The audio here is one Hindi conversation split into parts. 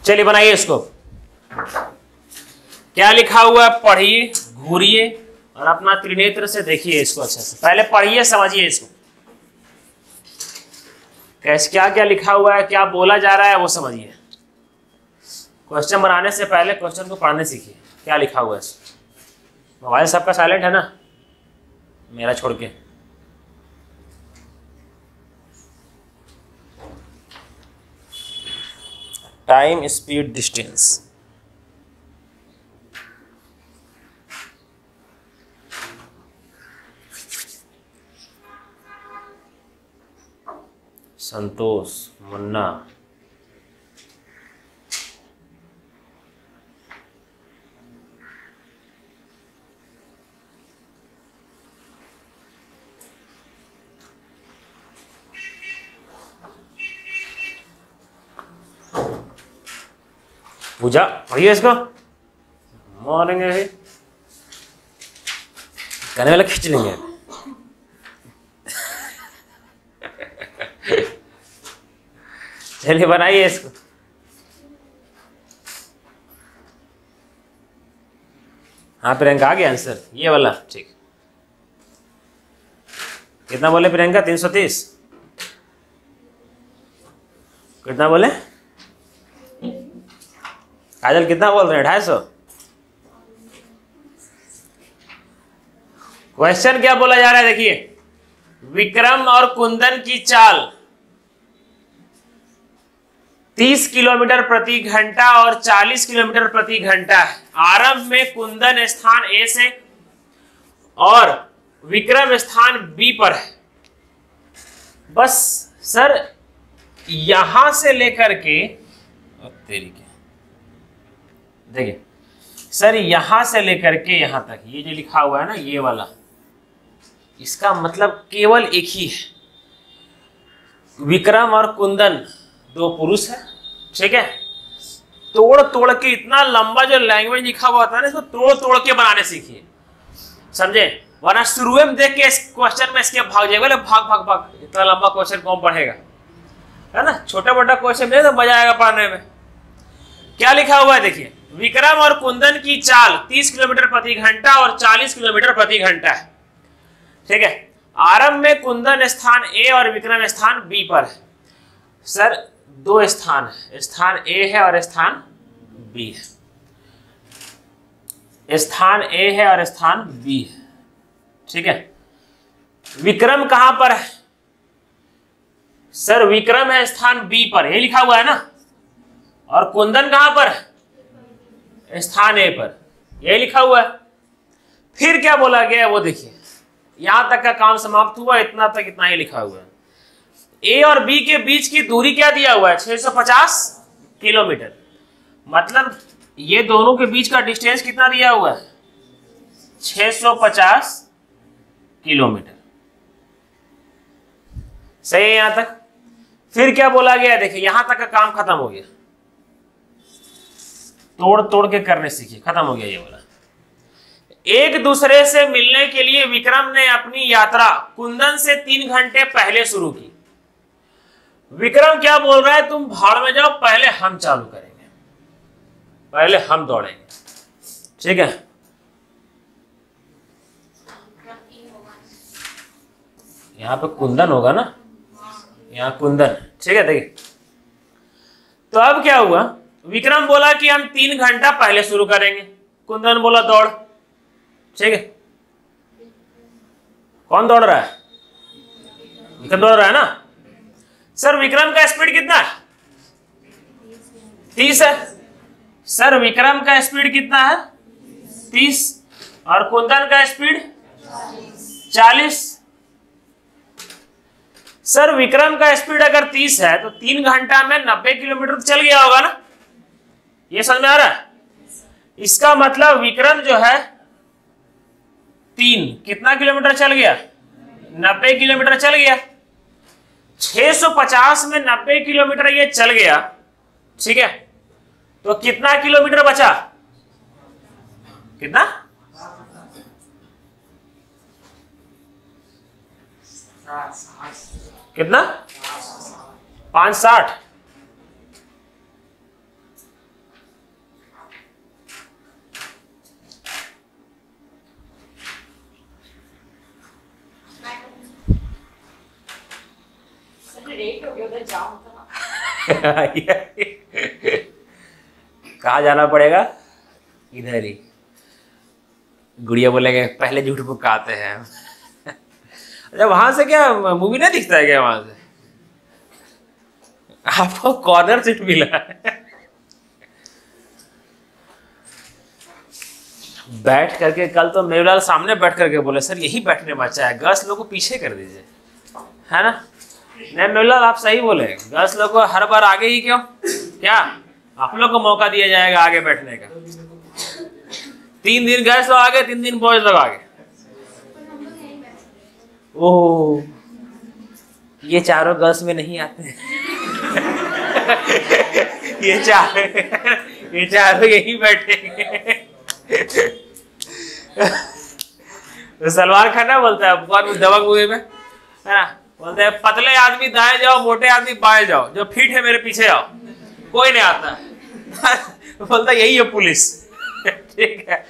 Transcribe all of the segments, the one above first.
चलिए बनाइए इसको। क्या लिखा हुआ है, पढ़िए, घूरिए और अपना त्रिनेत्र से देखिए इसको अच्छे से। पहले पढ़िए, समझिए इसको कैसे, क्या क्या लिखा हुआ है, क्या बोला जा रहा है वो समझिए। क्वेश्चन बनाने से पहले क्वेश्चन को पढ़ने सीखिए, क्या लिखा हुआ है। मोबाइल सबका साइलेंट है ना, मेरा छोड़ के। Time, speed, distance. Santosh, Munna, Puja, पढ़िए इसको, मारेंगे भी कहने वाला खींच लेंगे। चलिए बनाइए इसको। हाँ प्रियंका, आ गया आंसर ये वाला, ठीक। कितना बोले प्रियंका, 330? कितना बोले काजल, कितना बोल रहे हैं, 250? क्वेश्चन क्या बोला जा रहा है देखिए, विक्रम और कुंदन की चाल 30 किलोमीटर प्रति घंटा और 40 किलोमीटर प्रति घंटा है। आरंभ में कुंदन स्थान ए से और विक्रम स्थान बी पर है। बस सर यहां से लेकर के, देखिए सर यहां से लेकर के यहां तक ये जो लिखा हुआ है ना, ये वाला, इसका मतलब केवल एक ही है। विक्रम और कुंदन दो पुरुष है, ठीक है। तोड़ तोड़ के, इतना लंबा जो लैंग्वेज लिखा हुआ था ना, इसको तोड़ तोड़ के बनाने सीखिए, समझे। वरना शुरू में देख के इस क्वेश्चन में इसके भाग जाएगा, बोले भाग भाग भाग, इतना लंबा क्वेश्चन कौन पढ़ेगा, है ना। छोटा मोटा क्वेश्चन नहीं तो मजा आएगा पढ़ने में। क्या लिखा हुआ है देखिए, विक्रम और कुंदन की चाल 30 किलोमीटर प्रति घंटा और 40 किलोमीटर प्रति घंटा है, ठीक है। आरंभ में कुंदन स्थान ए और विक्रम स्थान बी पर है। सर दो स्थान है, स्थान ए है और स्थान बी है। स्थान ए है और स्थान बी है, ठीक है। विक्रम कहां पर है, सर विक्रम है स्थान बी पर, ये लिखा हुआ है ना। और कुंदन कहां पर है, स्थान ए पर, ये लिखा हुआ है। फिर क्या बोला गया वो देखिए, यहां तक का काम समाप्त हुआ, इतना तक इतना ही लिखा हुआ है। ए और बी के बीच की दूरी क्या दिया हुआ है, 650 किलोमीटर। मतलब ये दोनों के बीच का डिस्टेंस कितना दिया हुआ है, 650 किलोमीटर। सही है यहां तक। फिर क्या बोला गया देखिए, यहां तक का काम खत्म हो गया, तोड़ तोड़ के करने सीखिए, खत्म हो गया ये वाला। एक दूसरे से मिलने के लिए विक्रम ने अपनी यात्रा कुंदन से 3 घंटे पहले शुरू की। विक्रम क्या बोल रहा है, तुम भाड़ में जाओ, पहले हम चालू करेंगे, पहले हम दौड़ेंगे, ठीक है। यहां पे कुंदन होगा ना, यहां कुंदन, ठीक है। देखिए तो अब क्या हुआ, विक्रम बोला कि हम 3 घंटा पहले शुरू करेंगे, कुंदन बोला दौड़, ठीक है। कौन दौड़ रहा है, विक्रम दौड़ रहा है ना। सर विक्रम का स्पीड कितना है, 30 है। सर विक्रम का स्पीड कितना है, 30, और कुंदन का स्पीड 40। सर विक्रम का स्पीड अगर 30 है तो 3 घंटा में 90 किलोमीटर चल गया होगा ना, ये समझ में आ रहा है। इसका मतलब विक्रम जो है 3 कितना किलोमीटर चल गया, 90 किलोमीटर चल गया। 650 में 90 किलोमीटर ये चल गया, ठीक है। तो कितना किलोमीटर बचा, कितना, कितना, 560। जाओ कहाँ जाना पड़ेगा? इधर ही। गुड़िया बोलेंगे पहले झूठ बुकाते हैं। अच्छा वहां से क्या मूवी नहीं दिखता है क्या? वहां से आपको कॉर्नर सीट मिला है। बैठ करके कल तो मेवलाल सामने बैठ करके बोले सर यही बैठने बचा है, गर्ल्स लोग को पीछे कर दीजिए, है ना? नहीं मेवलाल आप सही बोले, गर्ल्स लोग को हर बार आगे ही क्यों? क्या आप लोग को मौका दिया जाएगा आगे बैठने का? 3 दिन गर्ल्स लोग आगे, 3 दिन बॉयज लोग आगे। ओह ये चारों गर्ल्स में नहीं आते हैं। ये चारों यही बैठेंगे। तो सलमान खान ना बोलता है बहुत दबंग मूवी में, है ना, बोलते हैं पतले आदमी दाएं जाओ, मोटे आदमी बाएं जाओ, जो फिट है मेरे पीछे आओ। कोई नहीं आता। बोलता यही है पुलिस। ठीक है,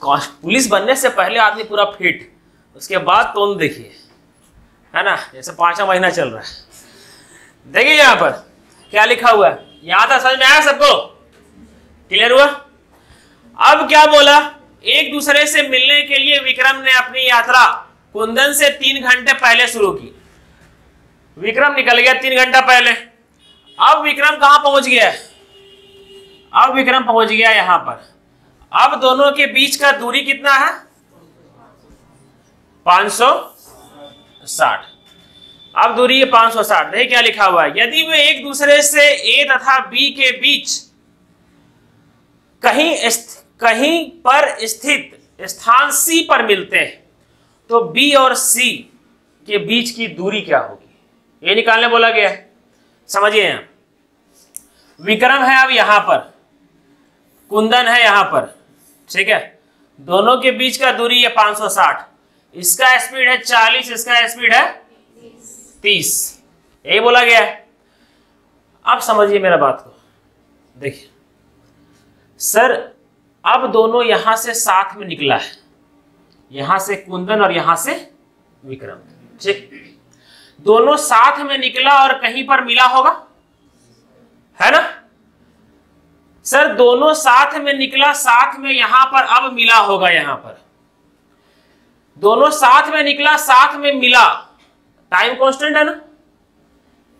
पुलिस बनने से पहले आदमी पूरा फिट, उसके बाद तुम देखिए, है ना, जैसे 5वां महीना चल रहा है। देखिए यहाँ पर क्या लिखा हुआ है, यहां तक समझ में आया सबको? क्लियर हुआ? अब क्या बोला, एक दूसरे से मिलने के लिए विक्रम ने अपनी यात्रा कुंदन से 3 घंटे पहले शुरू की। विक्रम निकल गया 3 घंटा पहले। अब विक्रम कहां पहुंच गया? अब विक्रम पहुंच गया यहां पर। अब दोनों के बीच का दूरी कितना है? 560। अब दूरी है 560। देखिए क्या लिखा हुआ है, यदि वे एक दूसरे से A तथा B के बीच कहीं पर स्थित स्थान C पर मिलते हैं तो B और C के बीच की दूरी क्या होगी, ये निकालने बोला गया है। समझिए, यहां विक्रम है अब यहां पर, कुंदन है यहां पर, ठीक है, दोनों के बीच का दूरी है 560। इसका स्पीड है 40, इसका स्पीड है 30, यही बोला गया है। अब समझिए मेरा बात को, देखिए सर अब दोनों यहां से साथ में निकला है, यहां से कुंदन और यहां से विक्रम, ठीक, दोनों साथ में निकला और कहीं पर मिला होगा, है ना सर? दोनों साथ में निकला, साथ में यहां पर अब मिला होगा, यहां पर दोनों साथ में निकला, साथ में मिला, टाइम कांस्टेंट है ना,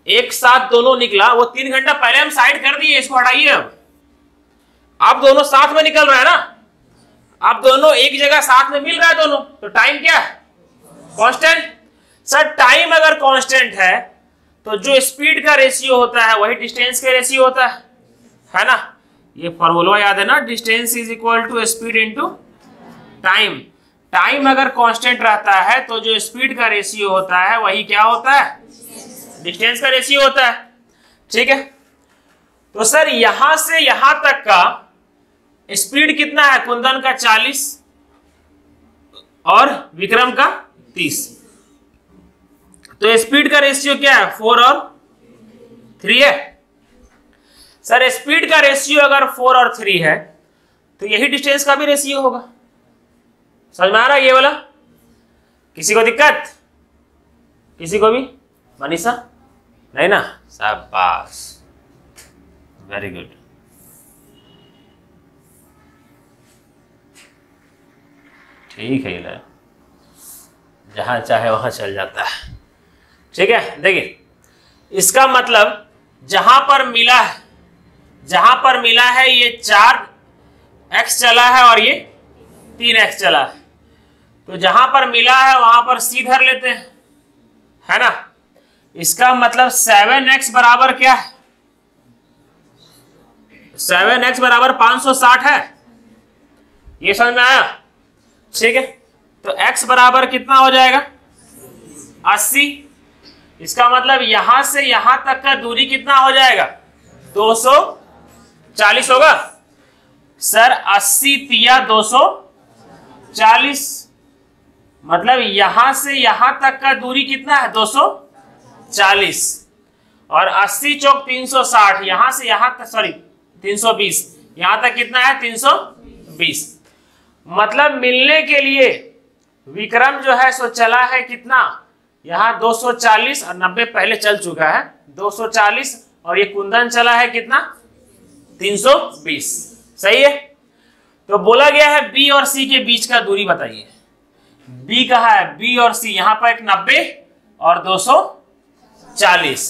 एक साथ दोनों निकला, वो 3 घंटा पहले हम साइड कर दिए, इसको हटाइए। अब दोनों साथ में निकल रहा है ना, अब दोनों एक जगह साथ में मिल रहा है दोनों, तो टाइम क्या है? कांस्टेंट। सर टाइम अगर कांस्टेंट है तो जो स्पीड का रेशियो होता है वही डिस्टेंस का रेशियो होता है ना? ये फॉर्मूला याद है ना, distance is equal to speed into time. Time अगर कांस्टेंट रहता है तो जो स्पीड का रेशियो होता है वही क्या होता है? डिस्टेंस का रेशियो होता है, ठीक है। तो सर यहां से यहां तक का स्पीड कितना है? कुंदन का 40 और विक्रम का 30, तो स्पीड का रेशियो क्या है? 4 और 3 है। सर स्पीड का रेशियो अगर 4 और 3 है तो यही डिस्टेंस का भी रेशियो होगा। समझ में आ रहा है ये वाला? किसी को दिक्कत? किसी को भी? मनीषा नहीं ना? शाबाश, वेरी गुड। ठीक है, ये जहां चाहे वहां चल जाता है, ठीक है। देखिए इसका मतलब जहां पर मिला है, जहां पर मिला है ये 4x चला है और ये 3x चला है, तो जहां पर मिला है वहां पर C धर लेते हैं, है ना? इसका मतलब 7x बराबर क्या है? 7x बराबर 560 है, ये समझ में आया? ठीक है, तो x बराबर कितना हो जाएगा? 80। इसका मतलब यहां से यहां तक का दूरी कितना हो जाएगा? 240 होगा। सर 80 तिया 240, मतलब यहां से यहां तक का दूरी कितना है? 240, और 80 चौक 360, यहां से यहां तक, सॉरी 320, यहां तक कितना है? 320। मतलब मिलने के लिए विक्रम जो है सो चला है कितना? यहाँ 240 और 90 पहले चल चुका है, 240 और ये कुंदन चला है कितना 320, सही है। तो बोला गया है बी और सी के बीच का दूरी बताइए। बी कहा है, बी और सी, यहाँ पर एक 90 और 240,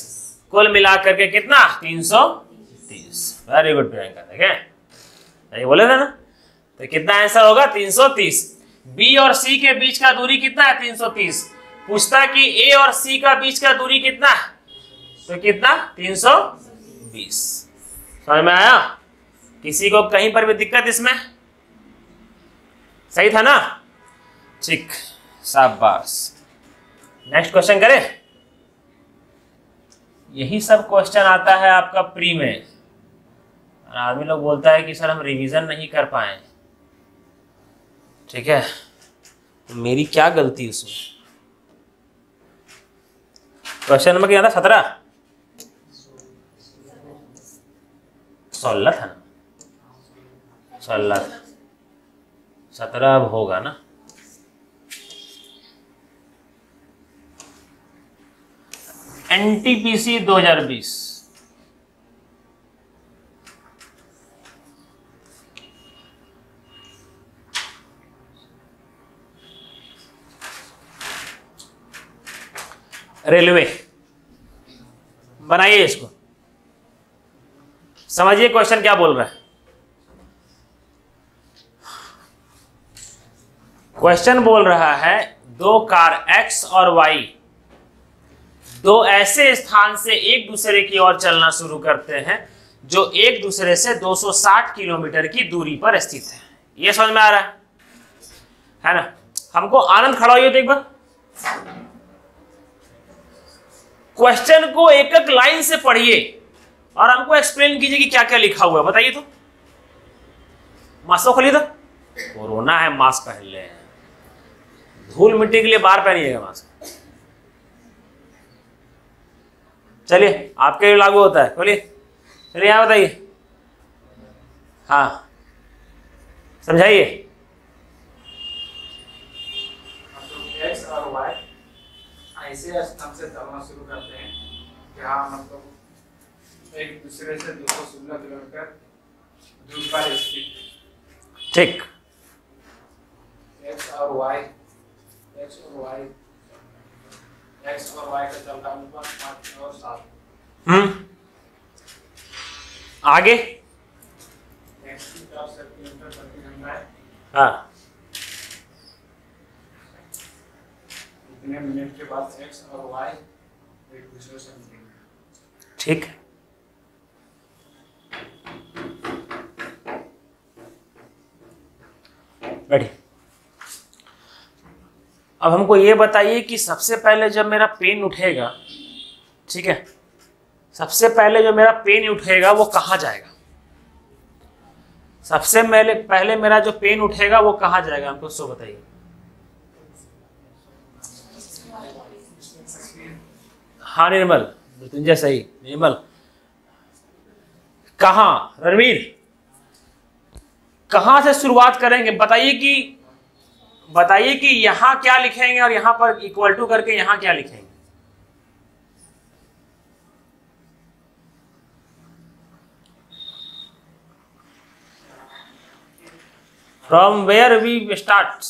कुल मिलाकर के कितना 330। वेरी गुड प्रियंका, देखे सही बोले थे ना। तो कितना आंसर होगा 330। बी और सी के बीच का दूरी कितना है 330। पूछता कि ए और सी का बीच का दूरी कितना है, तो कितना 320। समझ में आया? किसी को कहीं पर भी दिक्कत इसमें? सही था ना? ठीक, शाबाश। नेक्स्ट क्वेश्चन करें। यही सब क्वेश्चन आता है आपका प्री में। आदमी लोग बोलता है कि सर हम रिवीजन नहीं कर पाए। ठीक है, तो मेरी क्या गलती उसमें? क्वेश्चन नंबर क्या था 17 16 था ना, 16 17 अब होगा ना। एनटीपीसी 2020, रेलवे, बनाइए इसको, समझिए क्वेश्चन क्या बोल रहा है। क्वेश्चन बोल रहा है दो कार X और Y दो ऐसे स्थान से एक दूसरे की ओर चलना शुरू करते हैं जो एक दूसरे से 260 किलोमीटर की दूरी पर स्थित है। ये समझ में आ रहा है ना? हमको आनंद खड़ा होइए तो एक बार क्वेश्चन को एक एक लाइन से पढ़िए और हमको एक्सप्लेन कीजिए कि क्या क्या लिखा हुआ है। बताइए तो। मास्क खोलिए तो। कोरोना है, मास्क पहन ले। धूल मिट्टी के लिए बाहर पहनिएगा मास्क। चलिए, आपके लिए लागू होता है। खोलिए, चलिए यहाँ बताइए। हाँ, समझाइए। एक्स और वाई ऐसे स्थान से चलना शुरू करते हैं जहाँ मतलब एक दूसरे से 216 किलोमीटर दूर पर स्थित। ठीक। एक्स और वाई का चलता अनुपात 5 और 7। आगे एक्स की तरफ से किलोमीटर प्रति घंटा है। हाँ, इतने मिनट के बाद एक्स और वाई एक दूसरे से मिलेंगे। ठीक। बैठिए। अब हमको ये बताइए कि सबसे पहले जब मेरा पेन उठेगा, ठीक है, सबसे पहले जो मेरा पेन उठेगा वो कहाँ जाएगा? सबसे पहले मेरा जो पेन उठेगा वो कहाँ जाएगा? हमको सो बताइए। हाँ निर्मल, मृत्युंजय सही। निर्मल कहाँ? रणवीर कहाँ से शुरुआत करेंगे? बताइए कि यहां क्या लिखेंगे और यहां पर इक्वल टू करके यहां क्या लिखेंगे? From where we start?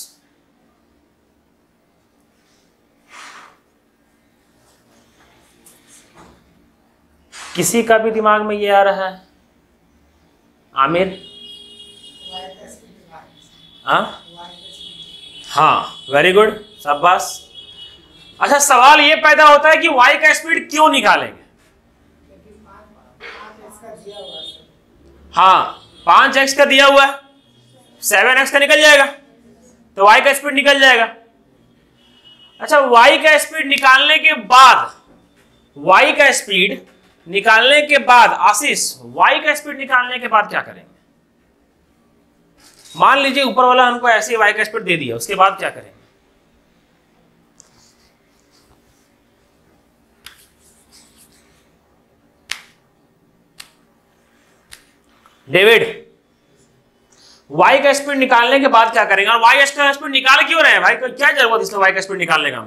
किसी का भी दिमाग में ये आ रहा है? आमिर? हाँ, वेरी गुड, शाबाश। अच्छा, सवाल ये पैदा होता है कि y का स्पीड क्यों निकालेंगे? हाँ, 5x का दिया हुआ है, 7x का निकल जाएगा तो y का स्पीड निकल जाएगा। अच्छा, y का स्पीड निकालने के बाद, y का स्पीड निकालने के बाद आशीष, y का स्पीड निकालने के बाद क्या करेंगे? मान लीजिए ऊपर वाला हमको ऐसे y का स्पीड दे दिया, उसके बाद क्या करेंगे? डेविड, y का स्पीड निकालने के बाद क्या करेंगे? और y का स्पीड निकाल क्यों रहे हैं भाई? क्या जरूरत इसमें y का स्पीड निकालने का?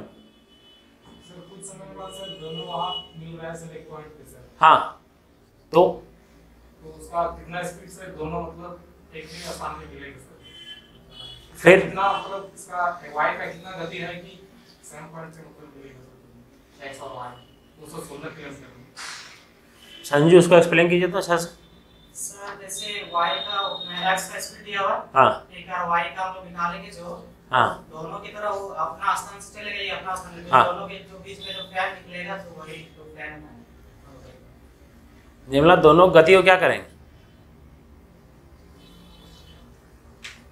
डायरेक्शन एक पॉइंट पे सर। हाँ तो उसका कितना स्पीड से दोनों मतलब एक ही स्थान में मिलेंगे सर? फिर कितना मतलब इसका y का कितना गति है कि सेम पॉइंट से मतलब मिलेगा सर? x और y 216 किलोमीटर। संजू उसको एक्सप्लेन कीजिए तो अच्छा से। सर जैसे y का x का स्पीड दिया हुआ है, हाँ एक बार y का हम लोग निकालेंगे जो हाँ दोनों की तरह वो अपना स्थान से चलेगा, ये अपना स्थान से, हाँ। दोनों के जो बीच में जो फ्लैट निकलेगा तो वही तो फ्लैट है। निर्मला दोनों गति को क्या करेंगे?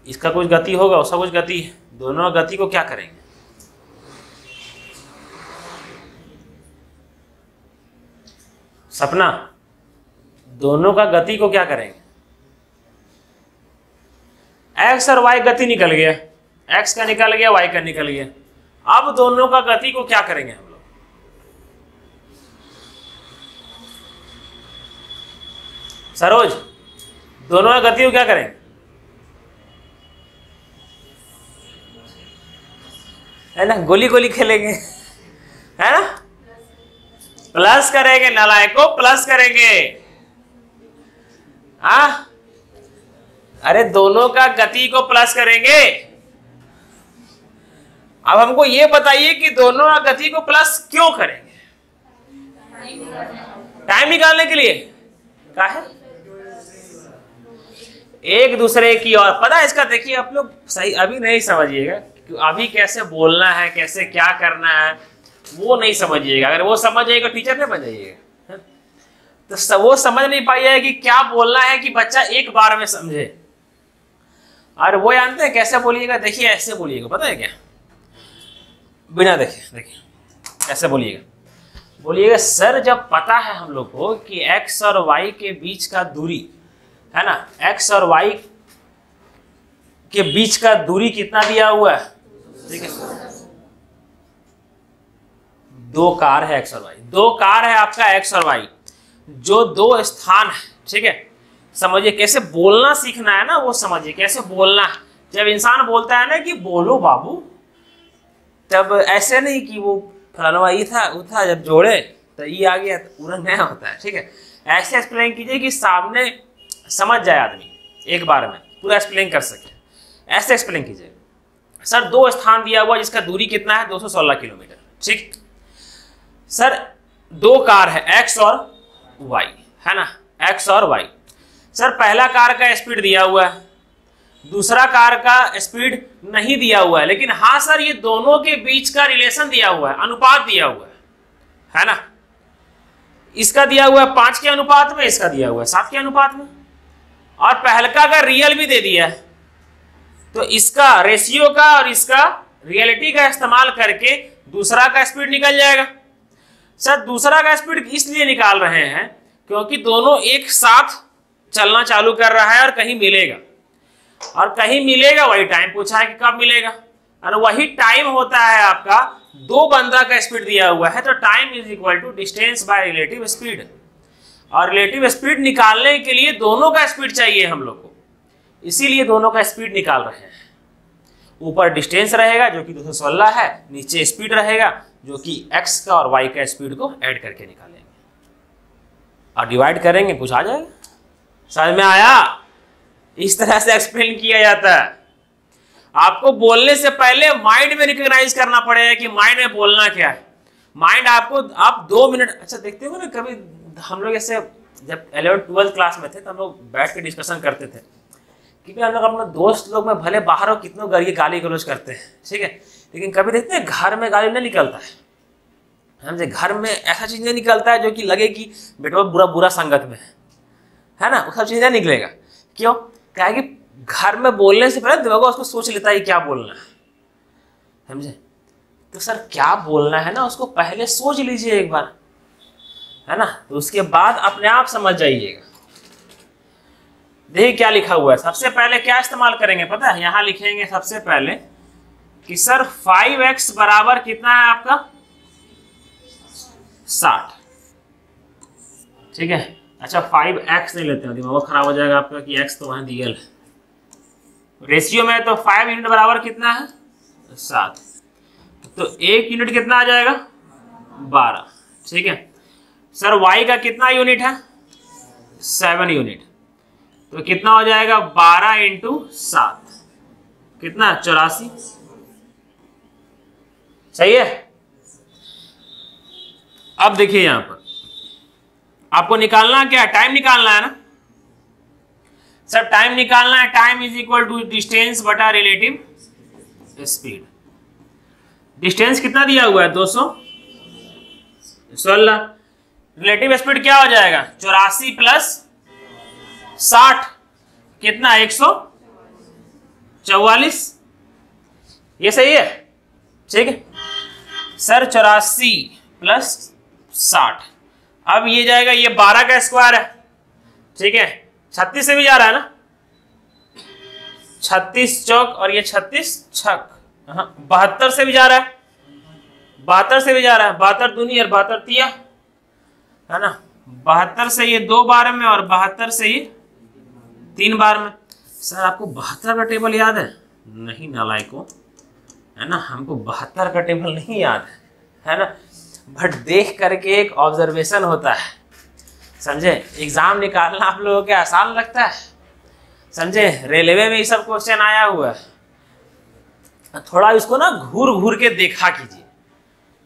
इसका कुछ गति होगा, उसका कुछ गति है, दोनों गति को क्या करेंगे? सपना, दोनों का गति को क्या करेंगे? एक्स और वाई गति निकल गया, एक्स का निकल गया, वाई का निकल गया। अब दोनों का गति को क्या करेंगे हम लोग? सरोज, दोनों का गति को क्या करेंगे? है ना, गोली गोली खेलेंगे, है ना, प्लस करेंगे, नालायक को प्लस करेंगे। हाँ, अरे दोनों का गति को प्लस करेंगे। अब हमको ये बताइए कि दोनों का गति को प्लस क्यों करेंगे? टाइम निकालने के लिए। क्या है? एक दूसरे की और पता है इसका, देखिए आप लोग सही अभी नहीं समझिएगा, अभी कैसे बोलना है, कैसे क्या करना है वो नहीं समझिएगा। अगर वो समझ जाइएगा टीचर नहीं बन जाइएगा, तो वो समझ नहीं पाइएगा कि क्या बोलना है कि बच्चा एक बार में समझे। और वो जानते हैं कैसे बोलिएगा, देखिए ऐसे बोलिएगा, पता है क्या, बिना देखिए ऐसे बोलिएगा सर, जब पता है हम लोग को कि x और y के बीच का दूरी है ना, x और y के बीच का दूरी कितना दिया हुआ है, ठीक है, दो कार है x और y, दो कार है आपका x और y, जो दो स्थान है, ठीक है। समझिए कैसे बोलना सीखना है ना, वो समझिए कैसे बोलना है। जब इंसान बोलता है ना कि बोलो बाबू, तब ऐसे नहीं कि वो फलाना ये था वो था, जब जोड़े तो ये आ गया तो पूरा नया होता है, ठीक है। ऐसे एक्सप्लेन कीजिए कि सामने समझ जाए आदमी, एक बार में पूरा एक्सप्लेन कर सके। ऐसे एक्सप्लेन कीजिए, सर दो स्थान दिया हुआ जिसका दूरी कितना है 216 किलोमीटर, ठीक। सर दो कार है x और y, है ना, x और y। सर पहला कार का स्पीड दिया हुआ है, दूसरा कार का स्पीड नहीं दिया हुआ है, लेकिन हाँ सर ये दोनों के बीच का रिलेशन दिया हुआ है, अनुपात दिया हुआ है ना। इसका दिया हुआ है 5 के अनुपात में, इसका दिया हुआ है 7 के अनुपात में, और पहलका का रियल भी दे दिया है। तो इसका रेशियो का और इसका रियलिटी का इस्तेमाल करके दूसरा का स्पीड निकल जाएगा। सर दूसरा का स्पीड इसलिए निकाल रहे हैं क्योंकि दोनों एक साथ चलना चालू कर रहा है और कहीं मिलेगा, और कहीं मिलेगा वही टाइम पूछा है कि कब मिलेगा, और वही टाइम होता है आपका दो बंदा का स्पीड दिया हुआ है, तो time is equal to distance by relative speed. और रिलेटिव स्पीड निकालने के लिए दोनों का स्पीड चाहिए हम लोग को, इसीलिए दोनों का स्पीड निकाल रहे हैं। ऊपर डिस्टेंस रहेगा जो कि 216 है, नीचे स्पीड रहेगा जो कि x का और y का स्पीड को ऐड करके निकालेंगे और डिवाइड करेंगे, कुछ आ जाएगा। समझ में आया? इस तरह से एक्सप्लेन किया जाता है। आपको बोलने से पहले माइंड में रिकॉग्नाइज करना पड़ेगा कि माइंड में बोलना क्या है। माइंड आपको आप 2 मिनट, अच्छा देखते हो ना कभी हम लोग ऐसे जब 11th-12th क्लास में थे तो हम लोग बैठ के डिस्कशन करते थे, क्योंकि हम लोग अपने दोस्त लोग में भले बाहर हो कितनों गाली गलौज करते हैं, ठीक है, लेकिन कभी देखते हैं घर में गाली नहीं निकलता है। समझे, घर में ऐसा चीज नहीं निकलता है जो कि लगे कि बेटा बुरा संगत में है ना, वो सब चीजें निकलेगा। क्यों? क्या है कि घर में बोलने से पहले दिमाग उसको सोच लेता है क्या बोलना है, समझे। तो सर क्या बोलना है ना, उसको पहले सोच लीजिए एक बार, है ना, तो उसके बाद अपने आप समझ जाइएगा। देखिए क्या लिखा हुआ है। सबसे पहले क्या इस्तेमाल करेंगे पता है, यहां लिखेंगे सबसे पहले कि सर 5x बराबर कितना है आपका 60, ठीक है। अच्छा 5x नहीं लेते हैं, दिमाग खराब हो जाएगा आपका कि x तो वहां दिया है रेशियो में, तो 5 यूनिट बराबर कितना है 7, तो 1 यूनिट कितना आ जाएगा 12, ठीक है। सर y का कितना यूनिट है? 7 यूनिट। तो कितना हो जाएगा? 12 इंटू 7 कितना? 84। सही है। अब देखिए यहां पर आपको निकालना क्या है? टाइम निकालना है ना सर, टाइम निकालना है। Time is equal to distance बटा रिलेटिव स्पीड। डिस्टेंस कितना दिया हुआ है? 216। रिलेटिव स्पीड क्या हो जाएगा? 84 प्लस 60 कितना? 144। ये सही है? ठीक है सर। 84 प्लस 60, अब ये जाएगा, ये 12 का स्क्वायर है, ठीक है। 36 से भी जा रहा है ना, 36 चौक और ये 36 छक, 72 से भी जा रहा है, 72 से भी जा रहा है, 72 दूनी और 72 तिया, है ना। 72 से ये 2 बार में और 72 से ये 3 बार में। सर आपको 72 का टेबल याद है? नहीं नालायकों, है ना, हमको 72 का टेबल नहीं याद है ना। बट देख करके एक ऑब्जर्वेशन होता है, समझे। एग्जाम निकालना आप लोगों को आसान लगता है, समझे। रेलवे में ये सब क्वेश्चन आया हुआ है, थोड़ा इसको ना घूर घूर के देखा कीजिए,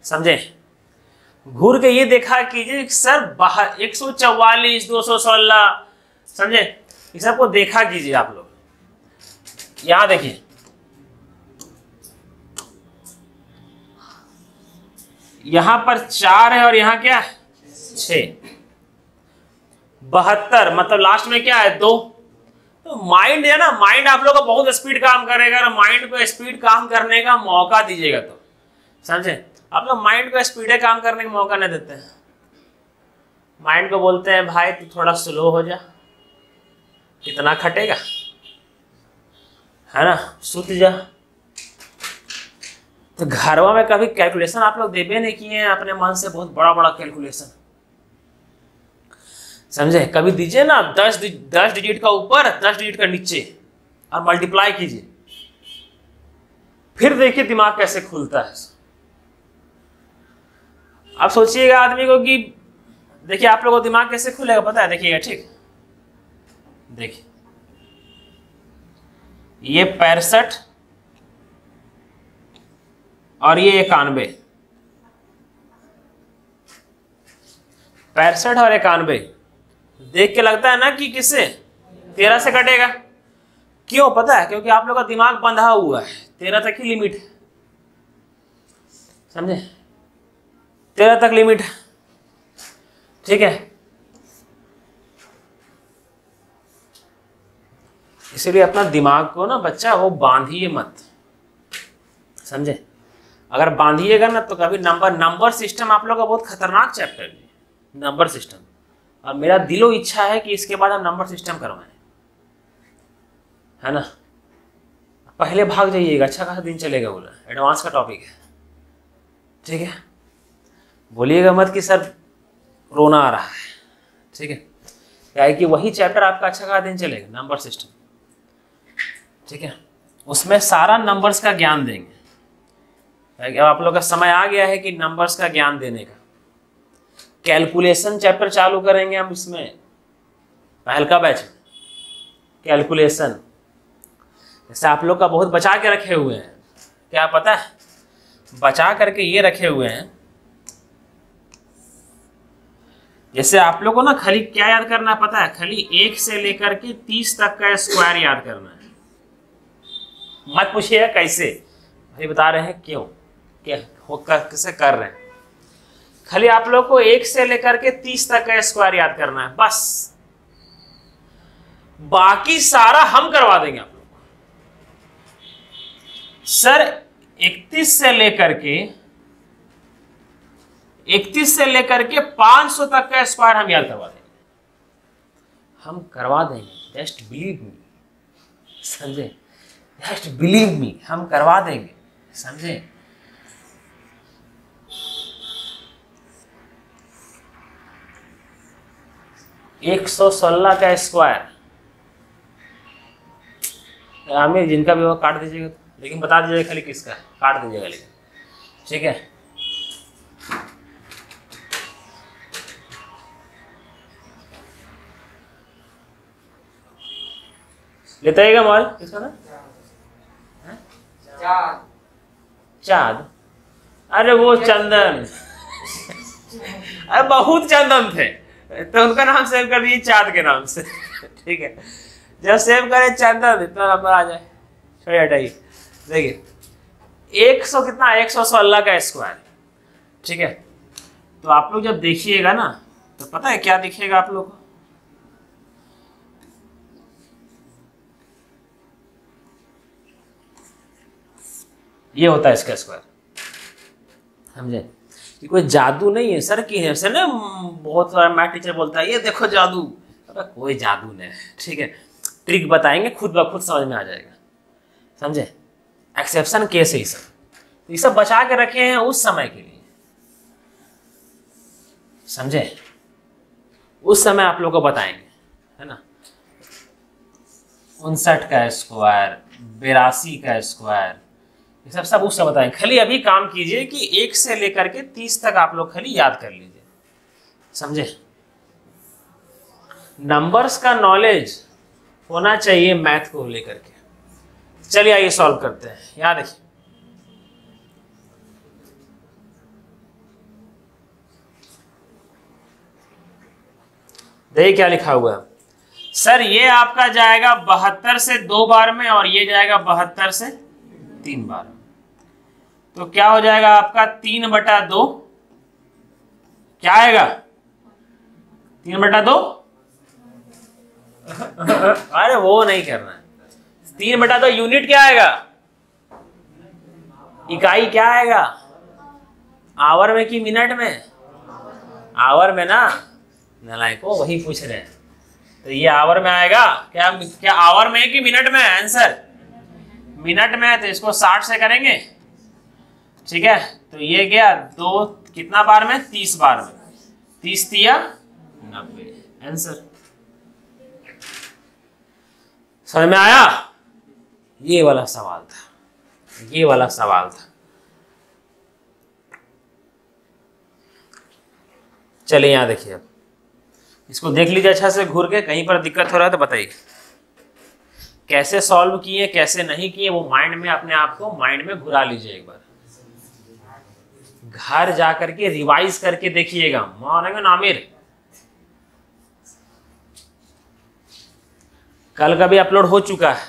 समझे। घूर के ये देखा कीजिए सर 144 216, समझे, ये सबको देखा कीजिए आप लोग। यहां देखिए, यहां पर 4 है और यहां क्या 6, 72 मतलब लास्ट में क्या है 2। तो माइंड है ना, माइंड आप लोग का बहुत स्पीड काम करेगा, और माइंड को स्पीड काम करने का मौका दीजिएगा तो, समझे। आप लोग माइंड को स्पीड काम करने का मौका नहीं देते हैं। माइंड को बोलते हैं भाई तू थोड़ा स्लो हो जा, कितना खटेगा, है ना, सुत जा। तो घरवा में कभी कैलकुलेशन आप लोग देवे नहीं किए हैं अपने मन से, बहुत बड़ा बड़ा कैलकुलेशन, समझे। कभी दीजिए ना 10 डिजिट का ऊपर 10 डिजिट का नीचे और मल्टीप्लाई कीजिए, फिर देखिए दिमाग कैसे खुलता है। आप सोचिएगा आदमी को कि देखिए आप लोगों को दिमाग कैसे खुलेगा पता है, देखिएगा, ठीक। देखिए ये 65 और ये 91, 65 और 91 देख के लगता है ना कि किससे 13 से कटेगा। क्यों पता है? क्योंकि आप लोग का दिमाग बंधा हुआ है, 13 तक ही लिमिट है, समझे, 13 तक लिमिट है, ठीक है। इसीलिए अपना दिमाग को ना बच्चा वो बांधिए मत, समझे। अगर बांधिएगा ना तो कभी नंबर सिस्टम आप लोग का बहुत खतरनाक चैप्टर है, नंबर सिस्टम। और मेरा दिलो इच्छा है कि इसके बाद हम नंबर सिस्टम करवाएं, है ना। पहले भाग जाइएगा, अच्छा खासा दिन चलेगा, बोला एडवांस का टॉपिक है, ठीक है। बोलिएगा मत कि सर रोना आ रहा है, ठीक है। क्या है कि वही चैप्टर आपका अच्छा खासा दिन चलेगा, नंबर सिस्टम, ठीक है। उसमें सारा नंबर्स का ज्ञान देंगे। अब आप लोग का समय आ गया है कि नंबर्स का ज्ञान देने का। कैलकुलेशन चैप्टर चालू करेंगे हम इसमें, पहल का बैच में कैलकुलेशन। जैसे आप लोग का बहुत बचा के रखे हुए हैं, क्या पता है, बचा करके ये रखे हुए हैं। जैसे आप लोग को ना खाली क्या याद करना है पता है, खाली 1 से लेकर के 30 तक का स्क्वायर याद करना है। मत पूछिए कैसे, भाई बता रहे हैं क्यों, क्या कैसे कर रहे हैं। खाली आप लोग को 1 से लेकर के 30 तक का स्क्वायर याद करना है बस, बाकी सारा हम करवा देंगे आप लोग को। सर 31 से लेकर के 500 तक का स्क्वायर हम याद करवा देंगे, हम करवा देंगे, जस्ट बिलीव मी, समझे, जस्ट बिलीव मी, हम करवा देंगे, समझे। एक 116 का स्क्वायर, हमें जिनका भी वो काट दीजिएगा, लेकिन बता दीजिएगा खाली किसका है, काट दीजिएगा लेकिन, ठीक है। लेता है माल किसका था? चाँद। अरे वो चंदन। अरे बहुत चंदन थे तो उनका नाम सेव कर दिए चाँद के नाम से। ठीक है, जब सेव करे चंदन इतना नंबर आ जाए। छोड़िए हटाइए। देखिए 100 कितना, 116 का स्क्वायर। ठीक है, तो आप लोग जब देखिएगा ना तो पता है क्या दिखेगा आप लोग को? ये होता है इसका स्क्वायर। समझे? कि कोई जादू नहीं है सर की है से ना, बहुत सारा मैथ टीचर बोलता है ये देखो जादू। अरे कोई जादू नहीं है। ठीक है, ट्रिक बताएंगे, खुद ब खुद समझ में आ जाएगा। समझे? एक्सेप्शन केस है ये सब, ये सब बचा के रखे हैं उस समय के लिए। समझे? उस समय आप लोग को बताएंगे, है ना। 59 का स्क्वायर, 82 का स्क्वायर, ये सब उससे बताएंगे। खाली अभी काम कीजिए कि 1 से लेकर के 30 तक आप लोग खाली याद कर लीजिए। समझे? नंबर्स का नॉलेज होना चाहिए मैथ को लेकर के। चलिए आइए सॉल्व करते हैं। यहाँ देखिए, देखिए क्या लिखा हुआ है। सर ये आपका जाएगा 72 से 2 बार में और ये जाएगा 72 से 3 बार में। तो क्या हो जाएगा आपका 3/2? क्या आएगा? 3/2? अरे वो नहीं करना है। 3/2 यूनिट क्या आएगा? इकाई क्या आएगा? आवर में कि मिनट में? आवर में ना, नालायको वही पूछ रहे हैं। तो ये आवर में आएगा। क्या आवर में है कि मिनट में? आंसर मिनट में है, तो इसको 60 से करेंगे। ठीक है, तो ये गया 2 कितना बार में? 30 बार में। 30 तिया 90। आंसर समझ में आया? ये वाला सवाल था, ये वाला सवाल था। चलिए यहां देखिए, अब इसको देख लीजिए अच्छा से घूर के। कहीं पर दिक्कत हो रहा है तो बताइए कैसे सॉल्व किए, कैसे नहीं किए, वो माइंड में अपने आप को माइंड में घुरा लीजिए। एक बार घर जा करके रिवाइज करके देखिएगा, मानेंगे ना आमिर? कल का भी अपलोड हो चुका है।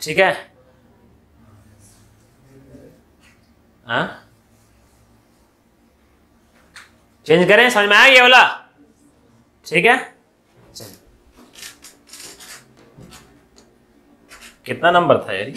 ठीक है, हाँ चेंज करें? समझ में आया ये वाला? ठीक है, चलिए। कितना नंबर था यार?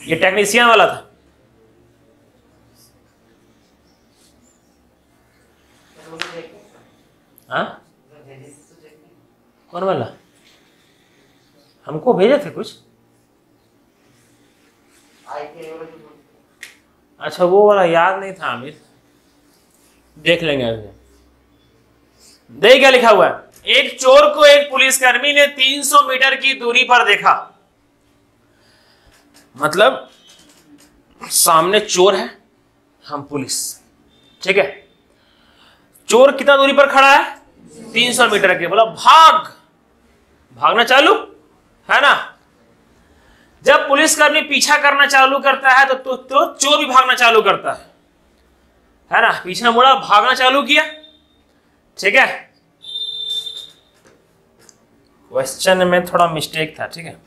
ये टेक्नीशियन वाला था। हाँ कौन वाला? हमको भेजे थे कुछ। अच्छा वो वाला याद नहीं था आमिर, देख लेंगे अभी। देखिए क्या लिखा हुआ है। एक चोर को एक पुलिसकर्मी ने 300 मीटर की दूरी पर देखा। मतलब सामने चोर है, हम पुलिस। ठीक है, चोर कितना दूरी पर खड़ा है? 300 मीटर के। बोला भागना चालू है ना। जब पुलिसकर्मी पीछा करना चालू करता है तो चोर भी भागना चालू करता है ना। पीछे मुड़ा, भागना चालू किया। ठीक है, क्वेश्चन में थोड़ा मिस्टेक था। ठीक है,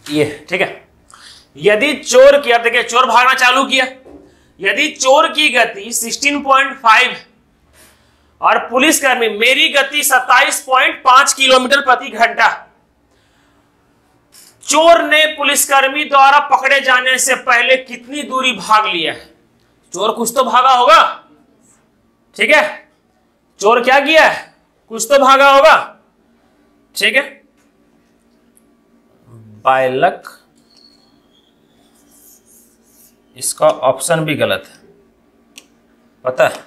ये ठीक है। यदि चोर की, देखिए चोर भागना चालू किया, यदि चोर की गति 16.5 और पुलिसकर्मी मेरी गति 27.5 किलोमीटर प्रति घंटा चोर ने पुलिसकर्मी द्वारा पकड़े जाने से पहले कितनी दूरी भाग लिया है? चोर कुछ तो भागा होगा, ठीक है। चोर क्या किया है? कुछ तो भागा होगा, ठीक है। बाय लक इसका ऑप्शन भी गलत है, पता है,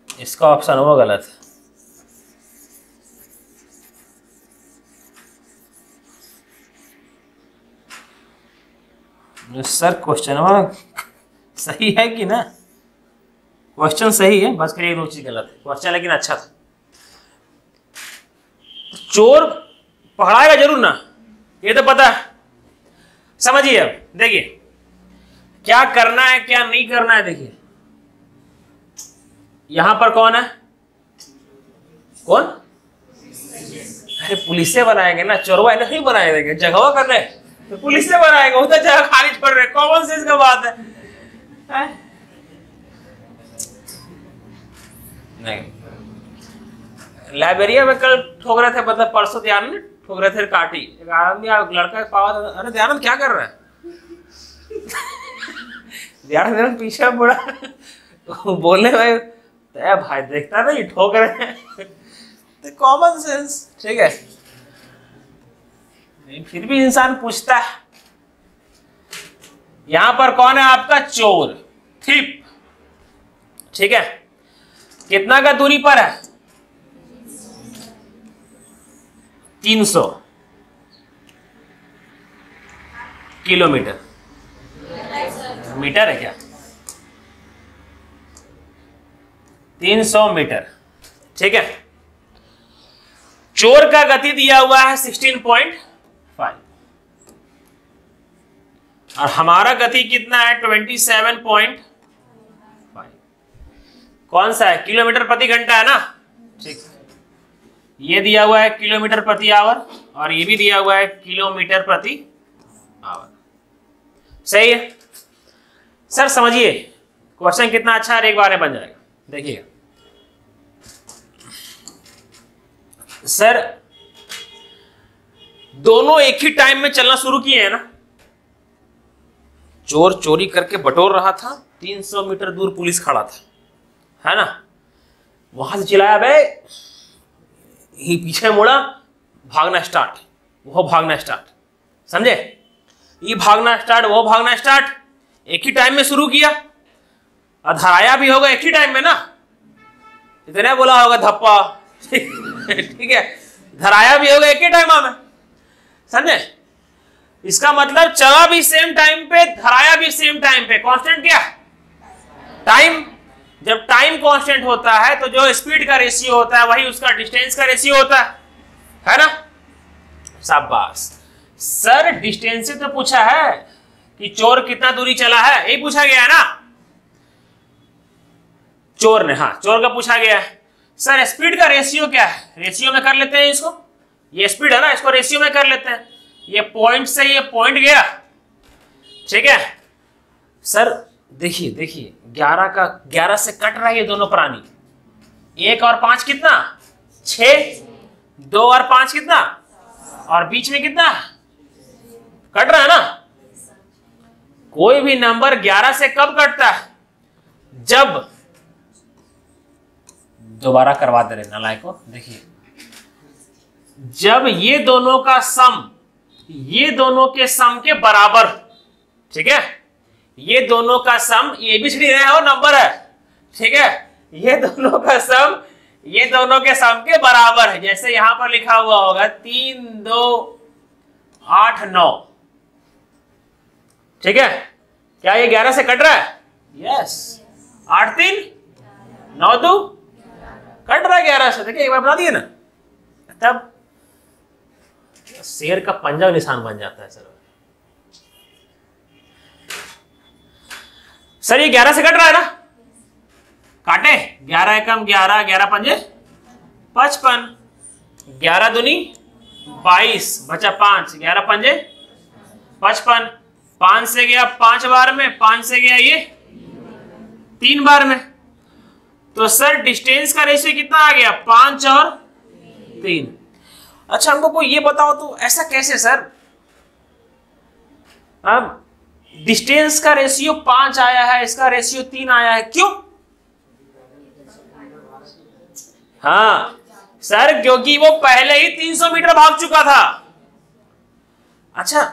इसका ऑप्शन वो गलत है। सर क्वेश्चन सही है कि ना? क्वेश्चन सही है, बस करिए दो चीज गलत है। क्वेश्चन लेकिन अच्छा था। चोर पकड़ाएगा जरूर ना, ये तो पता है। समझिए अब देखिए क्या करना है क्या नहीं करना है। देखिए यहां पर कौन है? कौन? अरे पुलिस से बनाएंगे ना, चोरवा नहीं बनाएंगे। जगवा कर रहे तो पुलिस से बनाएंगे, उधर जगह खाली छोड़ रहे। कॉमन सेंस का बात है। नहीं, लाइब्रेरिया में कल ठोक रहे थे, मतलब परसों ध्यान में ठोक रहे थे काटी। एक आदमी लड़का पावा था, अरे ध्यान क्या कर रहा है? ध्यान पीछे मुड़ा बोलने भाई भाई देखता नहीं ठोक रहे हैं। तो कॉमन सेंस, ठीक है। फिर भी इंसान पूछता है। यहां पर कौन है आपका? चोर, थिप, ठीक है। कितना का दूरी पर है? 300 किलोमीटर। मीटर है क्या? 300 मीटर, ठीक है। चोर का गति दिया हुआ है 16.5 और हमारा गति कितना है? 27.5। कौन सा है? किलोमीटर प्रति घंटा है ना, ठीक। ये दिया हुआ है किलोमीटर प्रति आवर और ये भी दिया हुआ है किलोमीटर प्रति आवर, सही है। सर समझिए क्वेश्चन कितना अच्छा है, एक बार में बन जाएगा। देखिए सर दोनों एक ही टाइम में चलना शुरू किए हैं ना। चोर चोरी करके बटोर रहा था, 300 मीटर दूर पुलिस खड़ा था, है ना। वहां से चिल्लाया बे, ही पीछे मुड़ा, भागना स्टार्ट, वो भागना स्टार्ट, समझे? ये भागना स्टार्ट, वो भागना स्टार्ट, एक ही टाइम में शुरू किया। और धराया भी होगा एक ही टाइम में ना, इतने बोला होगा धप्पा, ठीक है। धराया भी होगा एक ही टाइम में, समझे? इसका मतलब चला भी सेम टाइम पे, धराया भी सेम टाइम पे। कांस्टेंट क्या? टाइम। जब टाइम कांस्टेंट होता है तो जो स्पीड का रेशियो होता है वही उसका डिस्टेंस का रेशियो होता है ना। शाबाश। सर डिस्टेंस से तो पूछा है कि चोर कितना दूरी चला है, यही पूछा गया है ना। चोर ने, हाँ चोर का पूछा गया है। सर स्पीड का रेशियो क्या है? रेशियो में कर लेते हैं इसको, ये स्पीड है ना, इसको रेशियो में कर लेते हैं। ये पॉइंट से ये पॉइंट गया, ठीक है। सर देखिए देखिए 11 से कट रहा है ये दोनों प्राणी। 1 और 5 कितना? 6। 2 और 5 कितना? और बीच में कितना कट रहा है ना। कोई भी नंबर 11 से कब कटता है? जब, दोबारा करवा दे रहे नालायको, देखिए जब ये दोनों का सम, ये दोनों के सम के बराबर, ठीक है। ये दोनों का सम, ये भी छड़ी रहे हो नंबर है, ठीक है। ये दोनों का सम, ये दोनों के सम के बराबर है। जैसे यहां पर लिखा हुआ होगा 3, 2, 8, 9, ठीक है। क्या ये 11 से कट रहा है? यस। 8, 3, 9, 2 कट रहा है 11 से। देखिए एक बार बता दिए ना, तब शेर का पंजा निशान बन जाता है। सर ये 11 से कट रहा है ना, काटे। 11 एकम 11, 11 पंजे 55, 11 दूनी 22, बचा 5, 11 पंजे 55। 5 से गया 5 बार में, 5 से गया ये 3 बार में। तो सर डिस्टेंस का रेशियो कितना आ गया? 5 और 3। अच्छा हमको कोई ये बताओ तो ऐसा कैसे सर? अब डिस्टेंस का रेशियो 5 आया है, इसका रेशियो 3 आया है, क्यों? हाँ सर, क्योंकि वो पहले ही 300 मीटर भाग चुका था। अच्छा,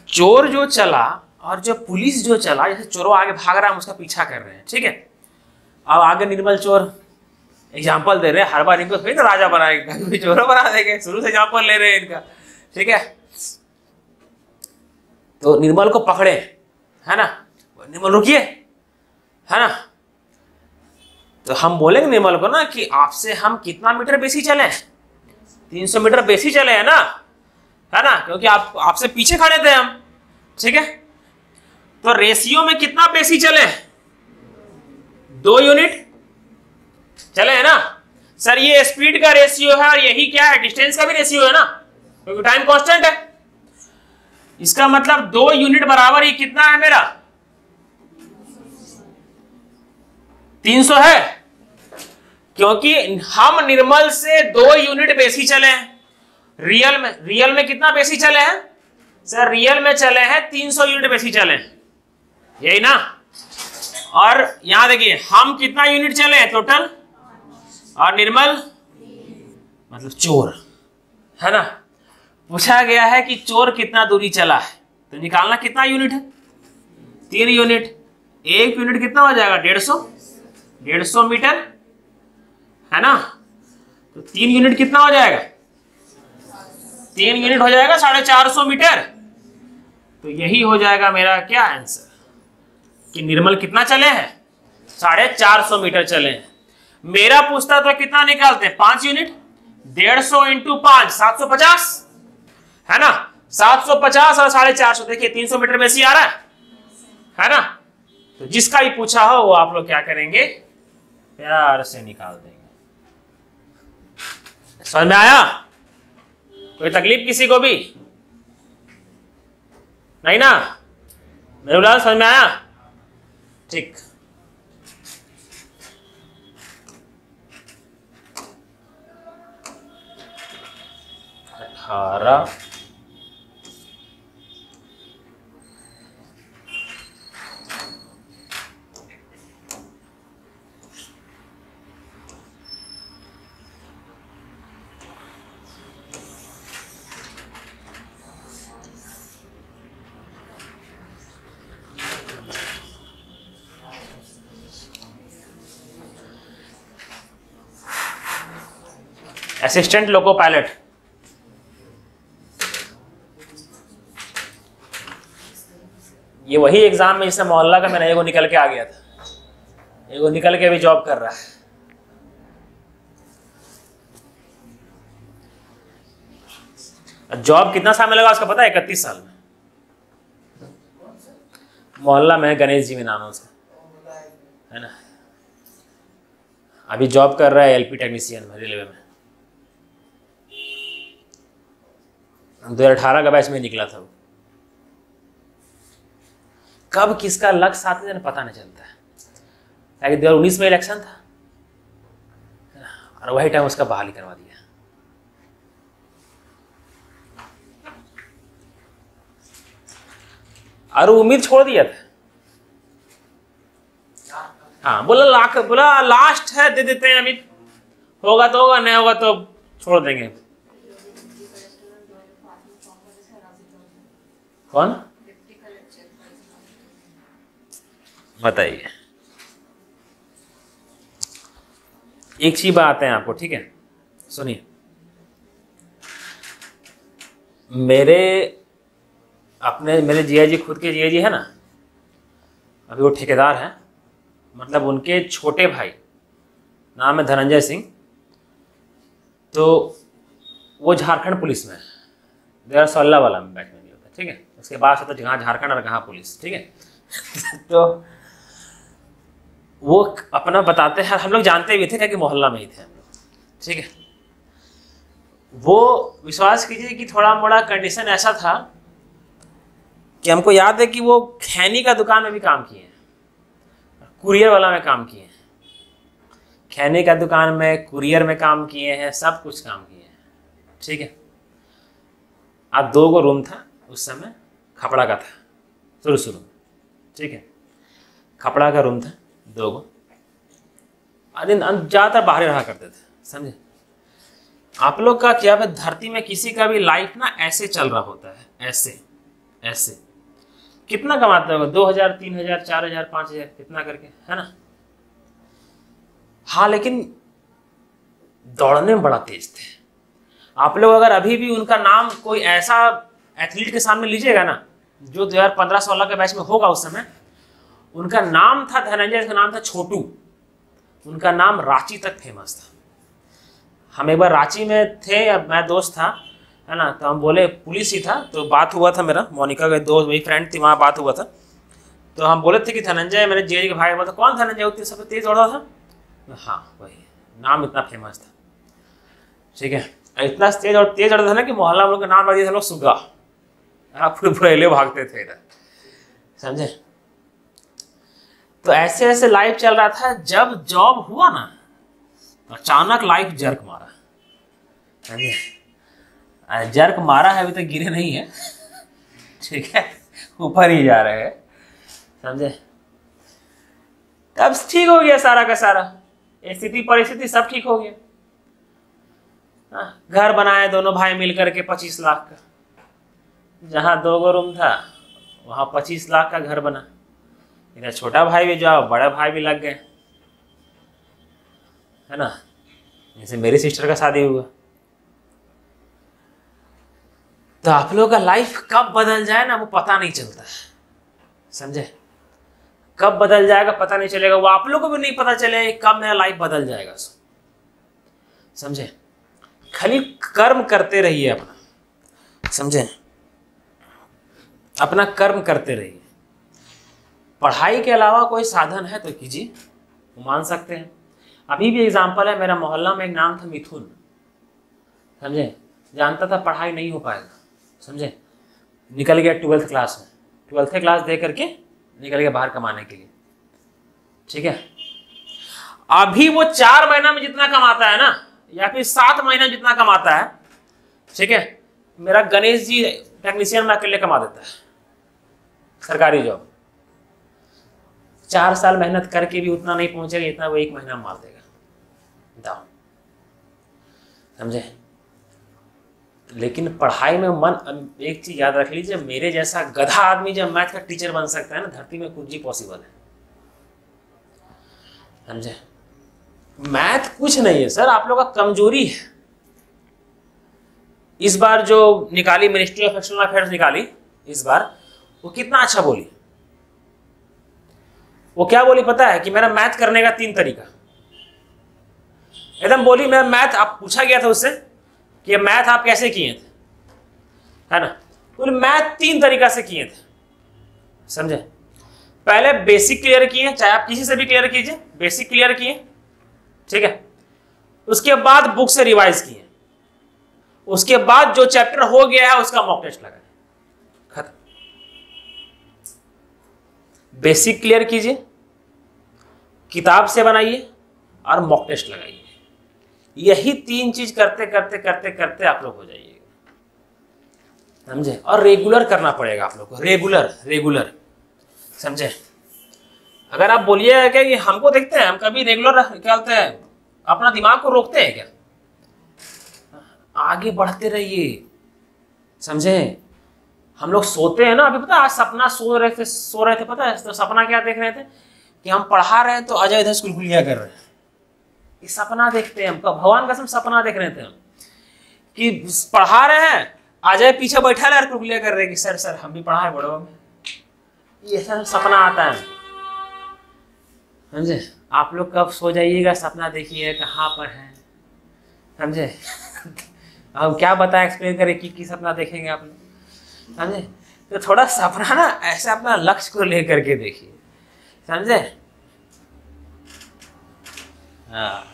चोर जो चला और जो पुलिस जो चला, जैसे चोरों आगे भाग रहा है, हम उसका पीछा कर रहे हैं, ठीक है। अब आगे निर्मल चोर एग्जाम्पल दे रहे हैं, हर बार इनको थोड़ी ना राजा बनाएगा, कभी चोरों बना देंगे, शुरू से एग्जाम्पल ले रहे हैं इनका, ठीक है। तो निर्मल को पकड़े, है ना, निर्मल रुकिए, है ना। तो हम बोलेंगे निर्मल को ना कि आपसे हम कितना मीटर बेसी चले, 300 मीटर बेसी चले हैं ना, है ना, क्योंकि आपसे पीछे खड़े थे हम, ठीक है। तो रेशियो में कितना बेसी चले? 2 यूनिट चले है ना सर। ये स्पीड का रेशियो है और यही क्या है, डिस्टेंस का भी रेशियो है ना, क्योंकि टाइम कांस्टेंट है। इसका मतलब 2 यूनिट बराबर ये कितना है मेरा? 300 है, क्योंकि हम निर्मल से 2 यूनिट बेसी चले हैं। रियल में कितना बेसी चले हैं सर? रियल में चले हैं 300 यूनिट बेसी चले हैं, यही ना। और यहां देखिए हम कितना यूनिट चले हैं टोटल, और निर्मल मतलब चोर, है ना। पूछा गया है कि चोर कितना दूरी चला है, तो निकालना कितना यूनिट है? 3 यूनिट। 1 यूनिट कितना हो जाएगा? 150 मीटर, है ना। तो 3 यूनिट कितना हो जाएगा? 3 यूनिट हो जाएगा 450 मीटर। तो यही हो जाएगा मेरा क्या आंसर, कि निर्मल कितना चले हैं? 450 मीटर चले हैं। मेरा पूछता तो कितना निकालते हैं? 5 यूनिट। 150 इंटू 5 750, है ना। 750 और 450, देखिए 300 मीटर बेसी आ रहा है ना। तो जिसका भी पूछा हो वो आप लोग क्या करेंगे, प्यार से निकाल देंगे। समझ में आया? कोई तकलीफ किसी को भी नहीं ना? मेरे लाल समझ में आया? ठीक। अठारह असिस्टेंट लोको पायलट। ये वही एग्जाम में जिससे मोहल्ला का मेरा एगो निकल के आ गया था, एगो निकल के भी जॉब कर रहा है। जॉब कितना साल में लगा उसका पता है? 31 साल में। मोहल्ला में है, गणेश जी में नाम है उसका, है ना। अभी जॉब कर रहा है एलपी टेक्नीशियन में, रेलवे में। 2018 का बैच में निकला था वो। कब किसका लक साथ में पता नहीं चलता है, 2019 में इलेक्शन था और वही टाइम उसका बहाली करवा दिया। और उम्मीद छोड़ दिया था। हाँ, बोला लास्ट है, दे देते हैं, अमित होगा तो होगा, नहीं होगा तो छोड़ देंगे। कौन बताइए? एक चीज बात है आपको, ठीक है, सुनिए। मेरे जिया जी, खुद के जिया जी है ना, अभी वो ठेकेदार हैं, मतलब उनके छोटे भाई, नाम है धनंजय सिंह। तो वो झारखंड पुलिस में 2016 वाला में बैच में भी होता है, ठीक है। उसके बाद से तो जहाँ झारखंड और कहाँ पुलिस, ठीक है। तो वो अपना बताते हैं, हम लोग जानते भी थे, क्या कि मोहल्ला में ही थे हम लोग, ठीक है। वो विश्वास कीजिए कि थोड़ा मोड़ा कंडीशन ऐसा था कि हमको याद है कि वो खैनी का दुकान में भी काम किए हैं, कुरियर वाला में काम किए हैं, खैनी का दुकान में, कुरियर में काम किए हैं, सब कुछ काम किए हैं, ठीक है। अब 2 गो रूम था उस समय, खपड़ा का था शुरू में, ठीक है, खपड़ा का रूम था 2 गो, ज़्यादातर बाहर रहा करते थे, समझे। आप लोग का क्या है, धरती में किसी का भी लाइफ ना ऐसे चल रहा होता है, ऐसे ऐसे। कितना कमाते होगा, 2000, 3000, 4000, 5000 कितना करके, है ना। हाँ, लेकिन दौड़ने में बड़ा तेज थे। आप लोग अगर अभी भी उनका नाम कोई ऐसा एथलीट के सामने लीजिएगा ना, जो 2015-16 के बैच में होगा उस समय, उनका नाम था धनंजय, उसका नाम था छोटू, उनका नाम रांची तक फेमस था। हम एक बार रांची में थे, अब मैं दोस्त था, है ना, तो हम बोले, पुलिस ही था, तो बात हुआ था मेरा, मोनिका का दोस्त, मेरी फ्रेंड थी, वहाँ बात हुआ था, तो हम बोले थे कि धनंजय मेरे जीजा के भाई, बोला कौन धनंजय, उतनी सबसे तेज दौड़ा था। हाँ वही, नाम इतना फेमस था, ठीक है, इतना तेज दौड़ता था ना कि मोहल्ला में लोग का नाम रख दिया था लोग सुग्गा, पूरे भागते थे इधर, समझे। तो ऐसे ऐसे लाइफ चल रहा था। जब जॉब हुआ ना, अचानक लाइफ जर्क मारा, समझे, जर्क मारा है, अभी तक गिरे नहीं है, ठीक है, ऊपर ही जा रहे हैं, समझे। तब ठीक हो गया सारा का सारा, स्थिति परिस्थिति सब ठीक हो गया। घर बनाए दोनों भाई मिलकर के 25 लाख का, जहाँ 2 गो रूम था वहाँ 25 लाख का घर बना। इधर छोटा भाई भी जाओ, बड़ा भाई भी लग गए, है ना, जैसे मेरी सिस्टर का शादी हुआ। तो आप लोगों का लाइफ कब बदल जाए ना, वो पता नहीं चलता है, समझे। कब बदल जाएगा पता नहीं चलेगा, वो आप लोगों को भी नहीं पता चलेगा कब मेरा लाइफ बदल जाएगा, समझे। खाली कर्म करते रहिए अपना, समझे, अपना कर्म करते रहिए। पढ़ाई के अलावा कोई साधन है तो कीजिए, वो मान सकते हैं। अभी भी एग्जाम्पल है, मेरा मोहल्ला में एक नाम था मिथुन, समझे, जानता था पढ़ाई नहीं हो पाएगा, समझे, निकल गया 12th क्लास में, 12th क्लास दे करके निकल गया बाहर कमाने के लिए, ठीक है। अभी वो 4 महीना में जितना कमाता है ना, या फिर 7 महीना में जितना कमाता है, ठीक है, मेरा गणेश जी टेक्नीशियन में अकेले कमा देता है, सरकारी जॉब। 4 साल मेहनत करके भी उतना नहीं पहुंचेगा जितना वो 1 महीना में मार देगा, बताओ, समझे। लेकिन पढ़ाई में मन, एक चीज याद रख लीजिए, मेरे जैसा गधा आदमी जब मैथ का टीचर बन सकता है ना, धरती में कुछ ही पॉसिबल है, समझे। मैथ कुछ नहीं है सर, आप लोग का कमजोरी है। इस बार जो निकाली मिनिस्ट्री ऑफ एक्सटर्नल अफेयर्स निकाली इस बार, वो कितना अच्छा बोली। वो क्या बोली पता है, कि मेरा मैथ करने का 3 तरीका, एकदम बोली। मेरा मैथ, आप पूछा गया था उससे कि मैथ आप कैसे किए थे, है ना, बोले मैथ 3 तरीका से किए थे, समझे। पहले बेसिक क्लियर किए, चाहे आप किसी से भी क्लियर कीजिए, बेसिक क्लियर किए, ठीक है। उसके बाद बुक से रिवाइज किए, उसके बाद जो चैप्टर हो गया है उसका मॉक टेस्ट लगाए, खत्म। बेसिक क्लियर कीजिए, किताब से बनाइए और मॉक टेस्ट लगाइए। यही 3 चीज करते करते करते करते आप लोग हो जाइएगा, समझे। और रेगुलर करना पड़ेगा आप लोग को, रेगुलर, समझे। अगर आप बोलिए क्या कि हमको देखते हैं, हम कभी रेगुलर क्या होता है, अपना दिमाग को रोकते हैं क्या, आगे बढ़ते रहिए, समझे। हम लोग सोते हैं ना, अभी पता आज सपना सो रहे थे पता है, तो सपना क्या देख रहे थे कि हम पढ़ा रहे हैं तो अजय इधर स्कूल कर रहे हैं, ये सपना देखते हैं हम, भगवान कसम सपना देख रहे थे हम कि पढ़ा रहे हैं, अजय पीछे बैठा रहे कुलकुलिया कर रहे कि सर हम भी पढ़ा है बड़ों में, ये सब सपना आता है, समझे। आप लोग कब सो जाइएगा सपना देखिए कहाँ पर है, समझे। हम क्या बताएं, एक्सप्लेन करें कि सपना देखेंगे आप लोग, समझे। तो थोड़ा सपना ना ऐसे अपना लक्ष्य को लेकर के देखिए, समझे। हाँ,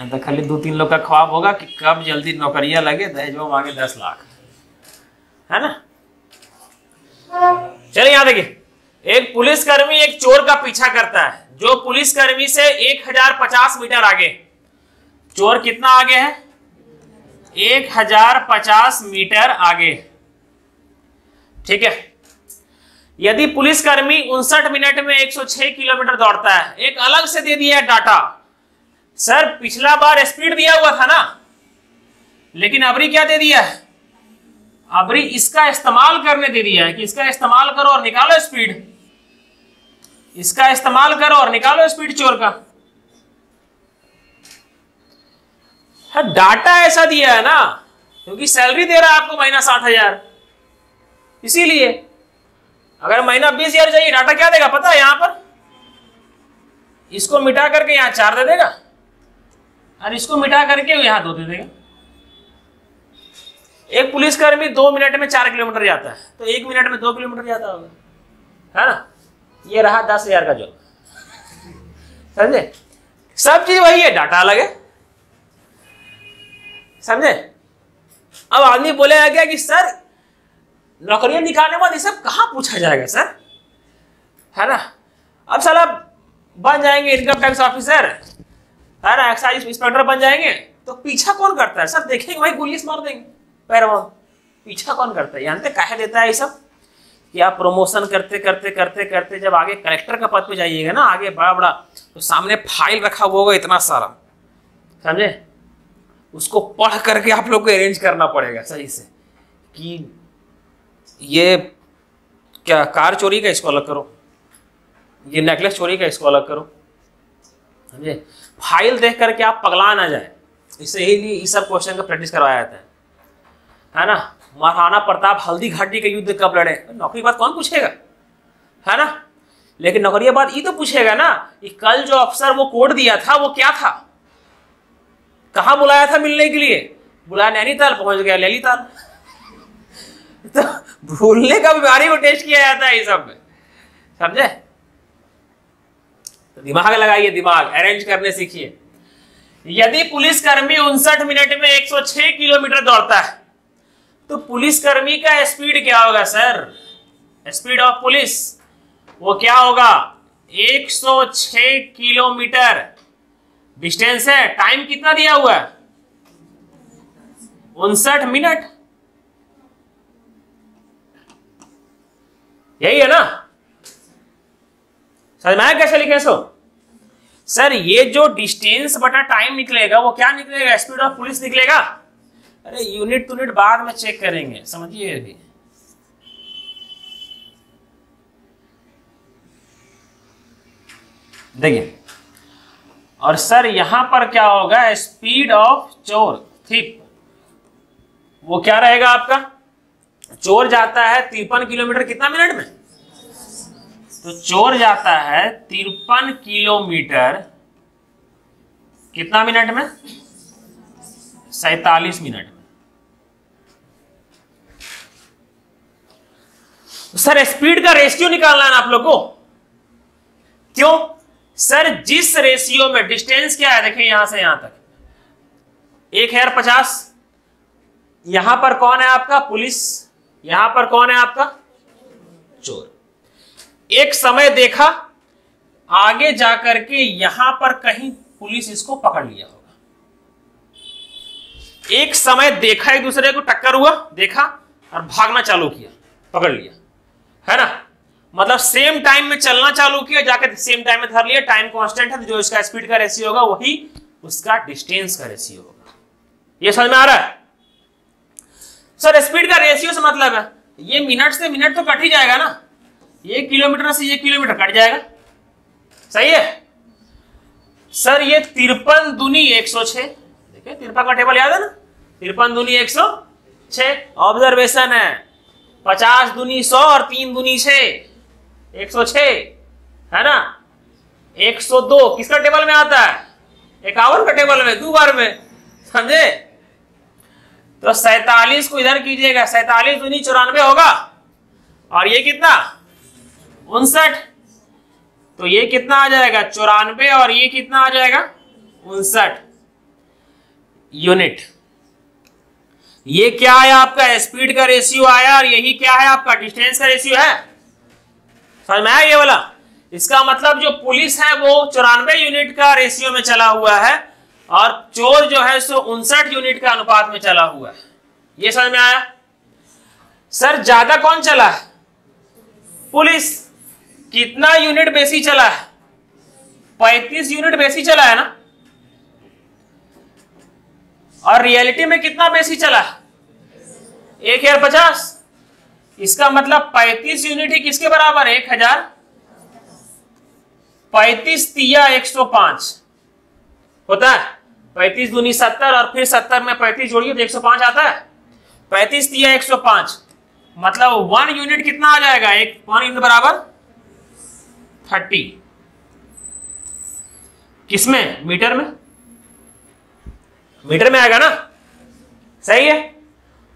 तो खाली 2-3 लोग का ख्वाब होगा कि कब जल्दी नौकरियां लगे, दहेजों मांगे 10 लाख, है ना। चलिए यहाँ देखिए, एक पुलिसकर्मी एक चोर का पीछा करता है, जो पुलिसकर्मी से 1050 मीटर आगे। चोर कितना आगे है? 1050 मीटर आगे। ठीक है, यदि पुलिसकर्मी 59 मिनट में 106 किलोमीटर दौड़ता है, एक अलग से दे दिया है डाटा। सर पिछला बार स्पीड दिया हुआ था ना, लेकिन अबरी क्या दे दिया है, अबरी इसका इस्तेमाल करने दे दिया है कि इसका इस्तेमाल करो और निकालो स्पीड, इसका इस्तेमाल करो और निकालो स्पीड चोर का। डाटा ऐसा दिया है ना, क्योंकि सैलरी दे रहा है आपको महीना 60,000, इसीलिए अगर महीना 20,000 चाहिए, डाटा क्या देगा पता है, यहां पर इसको मिटा करके यहां 4 दे देगा और इसको मिटा करके यहां 2 दे देगा। एक पुलिसकर्मी 2 मिनट में 4 किलोमीटर जाता है, तो 1 मिनट में 2 किलोमीटर जाता होगा, है ना। ये रहा 10,000 का जॉब, समझे। सब चीज वही है, डाटा अलग है, समझे। अब आदमी बोलेगा क्या कि सर नौकरियां निकालने के बाद ये सब कहां पूछा जाएगा सर, है ना। अब साला बन जाएंगे इनकम टैक्स ऑफिसर, है ना, एक्साइज इंस्पेक्टर बन जाएंगे, तो पीछा कौन करता है सर, देखेंगे भाई गोली मार देंगे पैरवा, पीछा कौन करता है। जानते काहे देता है ये सब, कि आप प्रमोशन करते करते करते करते जब आगे कलेक्टर का पद पे जाइएगा ना, आगे बड़ा बड़ा, तो सामने फाइल रखा हुआ होगा इतना सारा, समझे। उसको पढ़ करके आप लोग को अरेंज करना पड़ेगा सही से, कि ये क्या कार चोरी का इसको अलग करो, ये नेकलेस चोरी का इसको अलग करो, समझे। फाइल देख करके आप पगला ना जाए, इससे ही इस सब क्वेश्चन का प्रैक्टिस करवाया जाता है ना। महाराणा प्रताप हल्दी घाटी के युद्ध कब लड़े, नौकरी बात कौन पूछेगा, है ना। लेकिन नौकरी बात ये तो पूछेगा ना कि कल जो अफसर वो कोड दिया था वो क्या था, कहां बुलाया था मिलने के लिए, बुलाया नैनीताल, पहुंच गया ललिताल। तो भूलने का बीमारी को टेस्ट किया जाता है ये सब में, समझे। तो दिमाग लगाइए, दिमाग अरेंज करने सीखिए। यदि पुलिसकर्मी 59 मिनट में 106 किलोमीटर दौड़ता है, तो पुलिसकर्मी का स्पीड क्या होगा सर, स्पीड ऑफ पुलिस वो क्या होगा, 106 किलोमीटर डिस्टेंस है, टाइम कितना दिया हुआ है 59 मिनट, यही है ना। समझ में आया कैसे लिखे सो सर, ये जो डिस्टेंस बटा टाइम निकलेगा वो क्या निकलेगा, स्पीड ऑफ पुलिस निकलेगा। अरे यूनिट टू यूनिट बाद में चेक करेंगे, समझिए अभी। देखिए, और सर यहां पर क्या होगा, स्पीड ऑफ चोर थिप, वो क्या रहेगा आपका, चोर जाता है 53 किलोमीटर कितना मिनट में, तो चोर जाता है 53 किलोमीटर कितना मिनट में, 47 मिनट में। सर स्पीड का रेशियो निकालना है ना आप लोग को, क्यों सर, जिस रेशियो में डिस्टेंस क्या है, देखिए यहां से यहां तक 1050, यहां पर कौन है आपका पुलिस, यहां पर कौन है आपका चोर। एक समय देखा आगे जाकर के यहां पर कहीं पुलिस इसको पकड़ लिया होगा, एक समय देखा, एक दूसरे को टक्कर हुआ, देखा और भागना चालू किया, पकड़ लिया, है ना। मतलब सेम टाइम में चलना चालू किया, जाकर सेम टाइम में धर लिया, टाइम कांस्टेंट है, तो जो इसका स्पीड का रेशियो होगा वही उसका डिस्टेंस का रेशियो होगा। ये समझ में आ रहा है सर। स्पीड का रेशियो से मतलब है ये मिनट से मिनट तो कट ही जाएगा ना, 1 किलोमीटर से 1 किलोमीटर कट जाएगा, सही है सर। ये 53 दूनी 106, देखिए 53 का टेबल याद है ना, 53 दूनी 106, ऑब्जर्वेशन है 50 दूनी 100 और 3 दूनी 6, 106, है ना। 102 किसका टेबल में आता है, 51 का टेबल में, 2 बार में, समझे। तो 47 को इधर कीजिएगा, 47 दूनी 94 होगा, और ये कितना 59, तो ये कितना आ जाएगा 94, और ये कितना आ जाएगा 59 यूनिट। ये क्या है आपका स्पीड का रेशियो आया, और यही क्या है आपका डिस्टेंस का रेशियो है, समझ में आया ये वाला। इसका मतलब जो पुलिस है वो 94 यूनिट का रेशियो में चला हुआ है, और चोर जो है सो 59 यूनिट का अनुपात में चला हुआ है। ये समझ में आया? सर ज्यादा कौन चला है? पुलिस। कितना यूनिट बेसी चला है? 35 यूनिट बेसी चला है ना। और रियलिटी में कितना बेसी चला है? 1050। इसका मतलब 35 यूनिट ही किसके बराबर है? 1000। 35 तिया 105 होता है। 35 दूनी 70 और फिर 70 में 35 जोड़िए तो 105 आता है। 35 तिया 105 मतलब 1 यूनिट कितना आ जाएगा? 1 यूनिट बराबर 30। किसमें? मीटर में। मीटर में आएगा ना। सही है।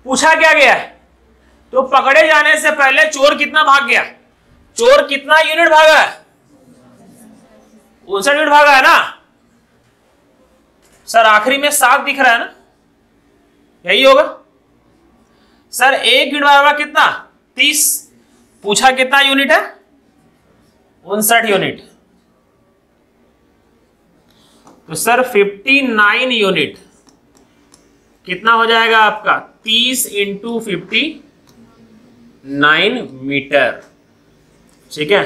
पूछा क्या गया है? तो पकड़े जाने से पहले चोर कितना भाग गया? चोर कितना यूनिट भागा है? 59 यूनिट भागा है ना। सर आखिरी में 7 दिख रहा है ना, यही होगा। सर 1 यूनिट बराबर कितना? 30। पूछा कितना यूनिट है? 59 यूनिट। तो सर 59 यूनिट कितना हो जाएगा आपका? 30 इंटू 59 मीटर। ठीक है।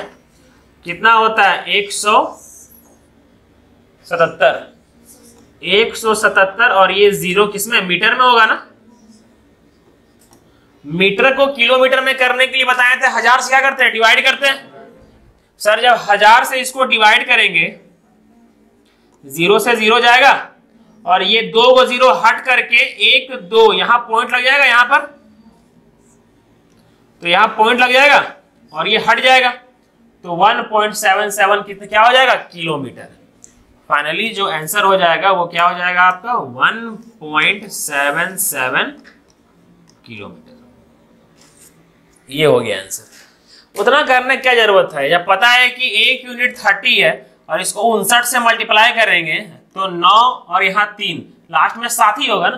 कितना होता है? 177। 177 और ये 0 किसमें? मीटर में होगा ना। मीटर को किलोमीटर में करने के लिए बताए थे 1000 से क्या करते हैं? डिवाइड करते हैं। सर जब 1000 से इसको डिवाइड करेंगे 0 से 0 जाएगा और ये 2 को 0 हट करके 1 2 यहां पॉइंट लग जाएगा यहां पर, तो यहां पॉइंट लग जाएगा और ये हट जाएगा तो 1.77 कितना क्या हो जाएगा? किलोमीटर। फाइनली जो आंसर हो जाएगा वो क्या हो जाएगा आपका? 1.77 किलोमीटर। ये हो गया आंसर। उतना करने की क्या जरूरत है? जब पता है कि 1 यूनिट 30 है और इसको 59 से मल्टीप्लाई करेंगे तो 9 और यहाँ 3, लास्ट में 7 ही होगा ना।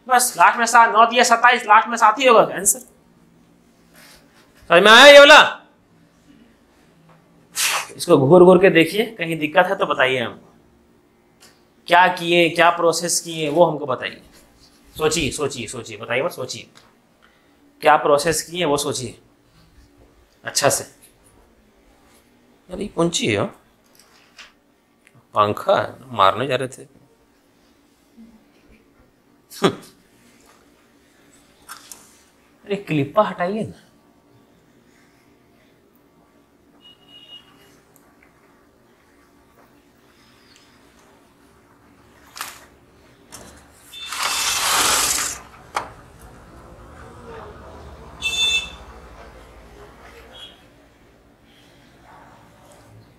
बस लास्ट में 7, 9 या 27, लास्ट में 7 ही होगा आंसर। समझ में आया ये वाला? इसको घूर घूर के देखिए, कहीं दिक्कत है तो बताइए हमको। क्या किए, क्या प्रोसेस किए वो हमको बताइए। सोचिए सोचिए सोचिए, बताइए बस सोचिए क्या प्रोसेस किए वो सोचिए अच्छा से। अरे कौन सी है? पंखा मारने जा रहे थे। अरे क्लिपा हटाइए ना।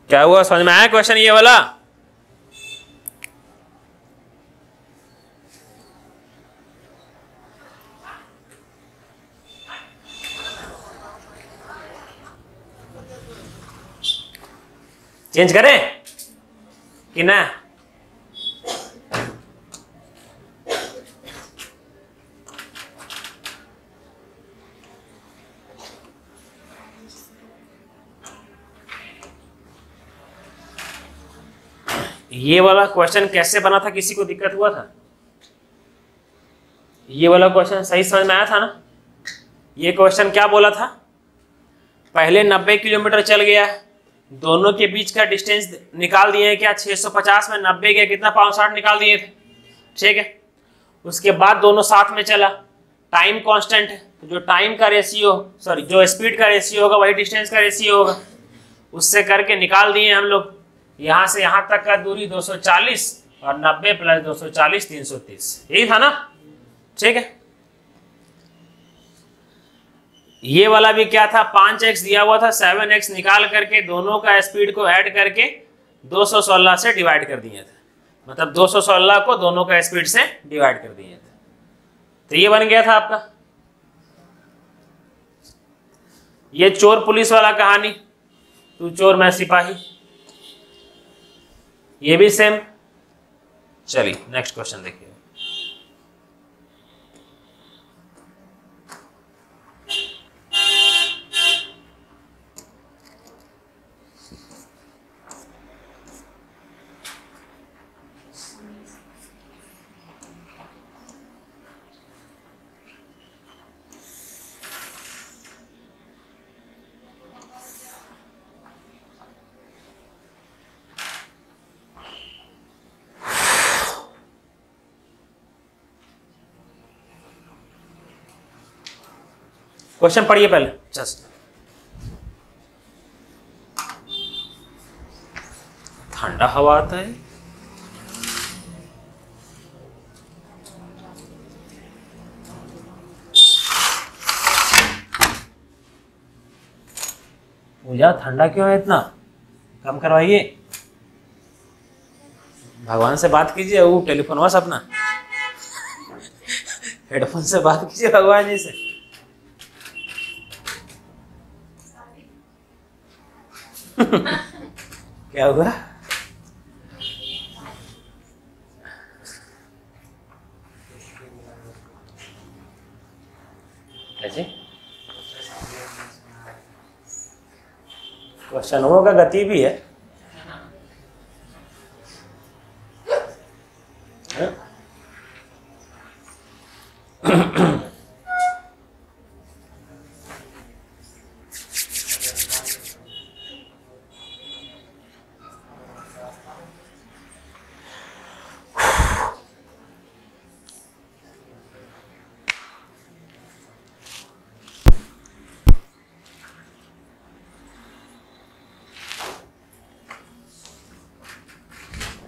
क्या हुआ? समझ में आया क्वेश्चन ये वाला? चेंज करें कि ना? ये वाला क्वेश्चन कैसे बना था? किसी को दिक्कत हुआ था? ये वाला क्वेश्चन सही समझ में आया था ना? ये क्वेश्चन क्या बोला था? पहले 90 किलोमीटर चल गया, दोनों के बीच का डिस्टेंस निकाल दिए क्या? 650 में 90 गया कितना? 560 निकाल दिए थे। ठीक है। उसके बाद दोनों साथ में चला, टाइम कांस्टेंट है तो जो टाइम का रेशियो, सॉरी जो स्पीड का रेशियो होगा वही डिस्टेंस का रेशियो होगा, उससे करके निकाल दिए हम लोग। यहाँ से यहाँ तक का दूरी 240 और 90 प्लस 240 330, यही था ना। ठीक है। ये वाला भी क्या था? 5x दिया हुआ था, 7x निकाल करके दोनों का स्पीड को ऐड करके 216 से डिवाइड कर दिए थे, मतलब 216 को दोनों का स्पीड से डिवाइड कर दिए थे। तो ये बन गया था आपका ये चोर पुलिस वाला कहानी, तू चोर मैं सिपाही, ये भी सेम। चलिए नेक्स्ट क्वेश्चन देखिए। क्वेश्चन पढ़िए पहले जस्ट। ठंडा हवा आता है, पूजा ठंडा क्यों है इतना, कम करवाइए। भगवान से बात कीजिए, वो टेलीफोन बस अपना हेडफोन से बात कीजिए भगवान जी से। क्या हुआ? कैसे क्वेश्चनों का गति भी है,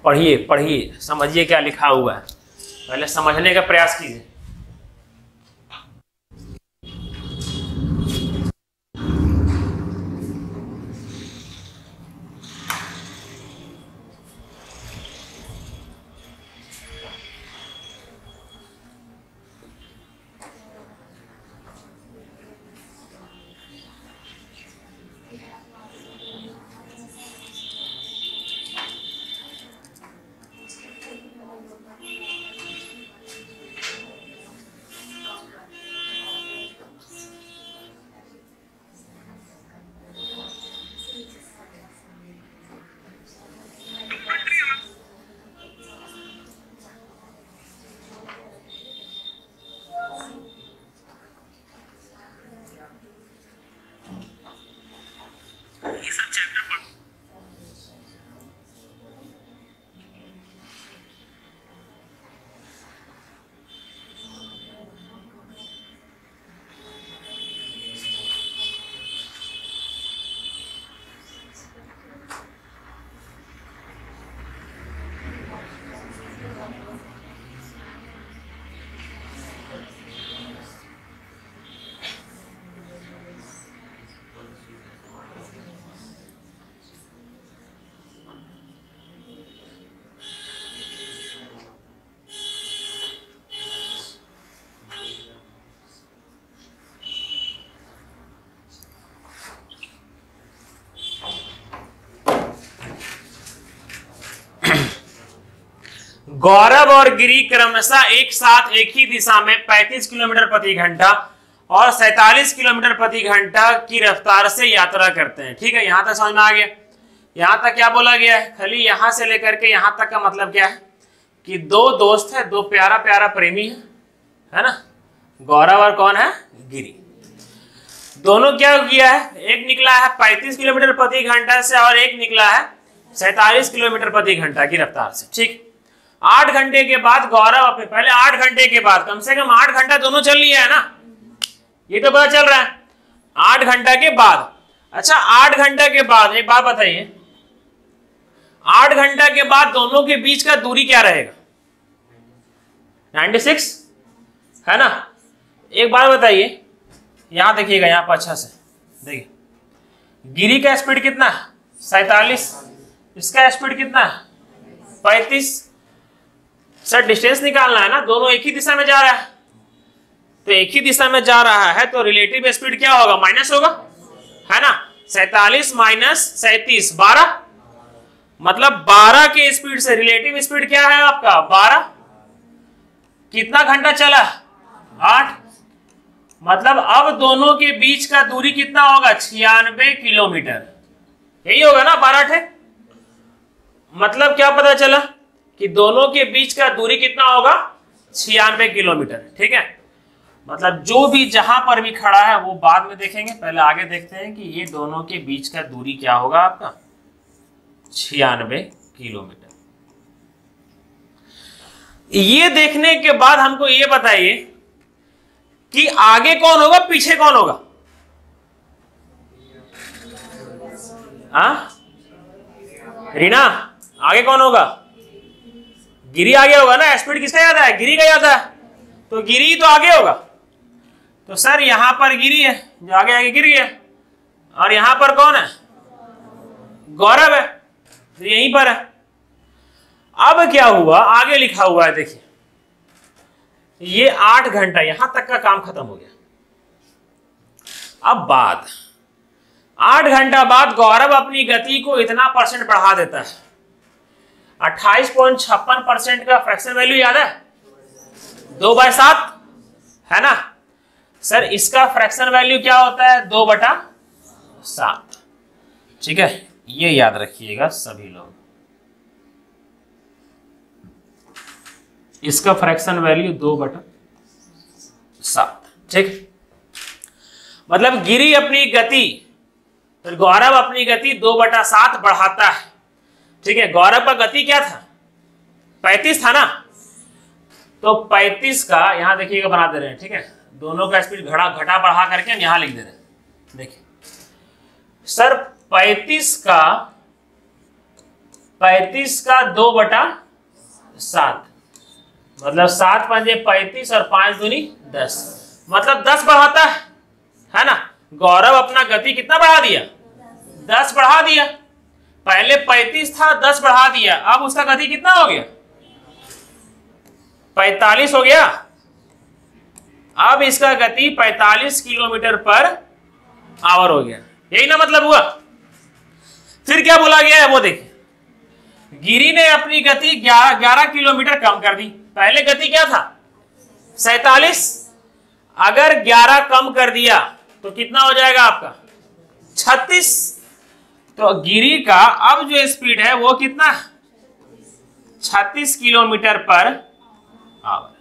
पढ़िए पढ़िए, समझिए क्या लिखा हुआ है, पहले समझने का प्रयास कीजिए। गौरव और गिरी क्रमशः एक साथ एक ही दिशा में 35 किलोमीटर प्रति घंटा और 47 किलोमीटर प्रति घंटा की रफ्तार से यात्रा करते हैं। ठीक है, यहां तक समझ में आ गया। यहां तक क्या बोला गया है, खाली यहां से लेकर के यहां तक का मतलब क्या है कि दो दोस्त है, दो प्यारा प्यारा प्रेमी है ना, गौरव और कौन है, गिरी। दोनों क्या किया है, एक निकला है 35 किलोमीटर प्रति घंटा से और एक निकला है 47 किलोमीटर प्रति घंटा की रफ्तार से। ठीक, 8 घंटे के बाद गौरव अपने, पहले 8 घंटे के बाद, कम से कम 8 घंटा दोनों चल लिया है ना, ये तो पता चल रहा है 8 घंटा के बाद। अच्छा, 8 घंटा के बाद एक बात बताइए, 8 घंटा के बाद दोनों के बीच का दूरी क्या रहेगा, 96 है ना। एक बात बताइए, यहां देखिएगा, यहां पर अच्छा से देखिए, गिरी का स्पीड कितना है 47, इसका स्पीड कितना है 35। सर डिस्टेंस निकालना है ना, दोनों एक ही दिशा में जा रहा है, तो एक ही दिशा में जा रहा है तो रिलेटिव स्पीड क्या होगा, माइनस होगा, है ना। 47 माइनस 37 12, मतलब 12 के स्पीड से रिलेटिव स्पीड क्या है आपका 12। कितना घंटा चला, 8, मतलब अब दोनों के बीच का दूरी कितना होगा 96 किलोमीटर, यही होगा ना 12 ठे। मतलब क्या पता चला कि दोनों के बीच का दूरी कितना होगा 96 किलोमीटर। ठीक है, मतलब जो भी जहां पर भी खड़ा है वो बाद में देखेंगे, पहले आगे देखते हैं कि ये दोनों के बीच का दूरी क्या होगा आपका 96 किलोमीटर। ये देखने के बाद हमको ये बताइए कि आगे कौन होगा पीछे कौन होगा? हाँ रीना, आगे कौन होगा? गिरी आगे होगा ना। स्पीड किसका ज्यादा है? गिरी का ज्यादा है, तो गिरी तो आगे होगा। तो सर यहां पर गिरी है जो आगे आगे गिर गया, और यहां पर कौन है? गौरव है, तो यहीं पर है। अब क्या हुआ, आगे लिखा हुआ है देखिए, ये 8 घंटा यहां तक का काम खत्म हो गया। अब बाद 8 घंटा बाद गौरव अपनी गति को इतना परसेंट बढ़ा देता है। 28.56% का फ्रैक्शन वैल्यू याद है? 2/7 है ना सर। इसका फ्रैक्शन वैल्यू क्या होता है? 2/7। ठीक है, ये याद रखिएगा सभी लोग। इसका फ्रैक्शन वैल्यू 2/7। ठीक, मतलब गिरी अपनी गति, तो गौरव अपनी गति 2/7 बढ़ाता है। ठीक है, गौरव का गति क्या था? 35 था ना, तो 35 का यहां देखिएगा बना दे रहे हैं। ठीक है, दोनों का स्पीड घटा बढ़ा करके हम यहां लिख दे रहे हैं। देखिए सर 35 का 2/7, मतलब 7 पंजे 35 और 5 दूनी 10, मतलब 10 बढ़ाता है ना। गौरव अपना गति कितना बढ़ा दिया? 10 बढ़ा दिया। पहले 35 था, 10 बढ़ा दिया, अब उसका गति कितना हो गया? 45 हो गया। अब इसका गति 45 किलोमीटर पर आवर हो गया। यही ना मतलब हुआ। फिर क्या बोला गया है वो देखिए, गिरी ने अपनी गति 11 किलोमीटर कम कर दी। पहले गति क्या था? 47। अगर 11 कम कर दिया तो कितना हो जाएगा आपका? 36। तो गिरी का अब जो स्पीड है वो कितना? 36 किलोमीटर पर आवर।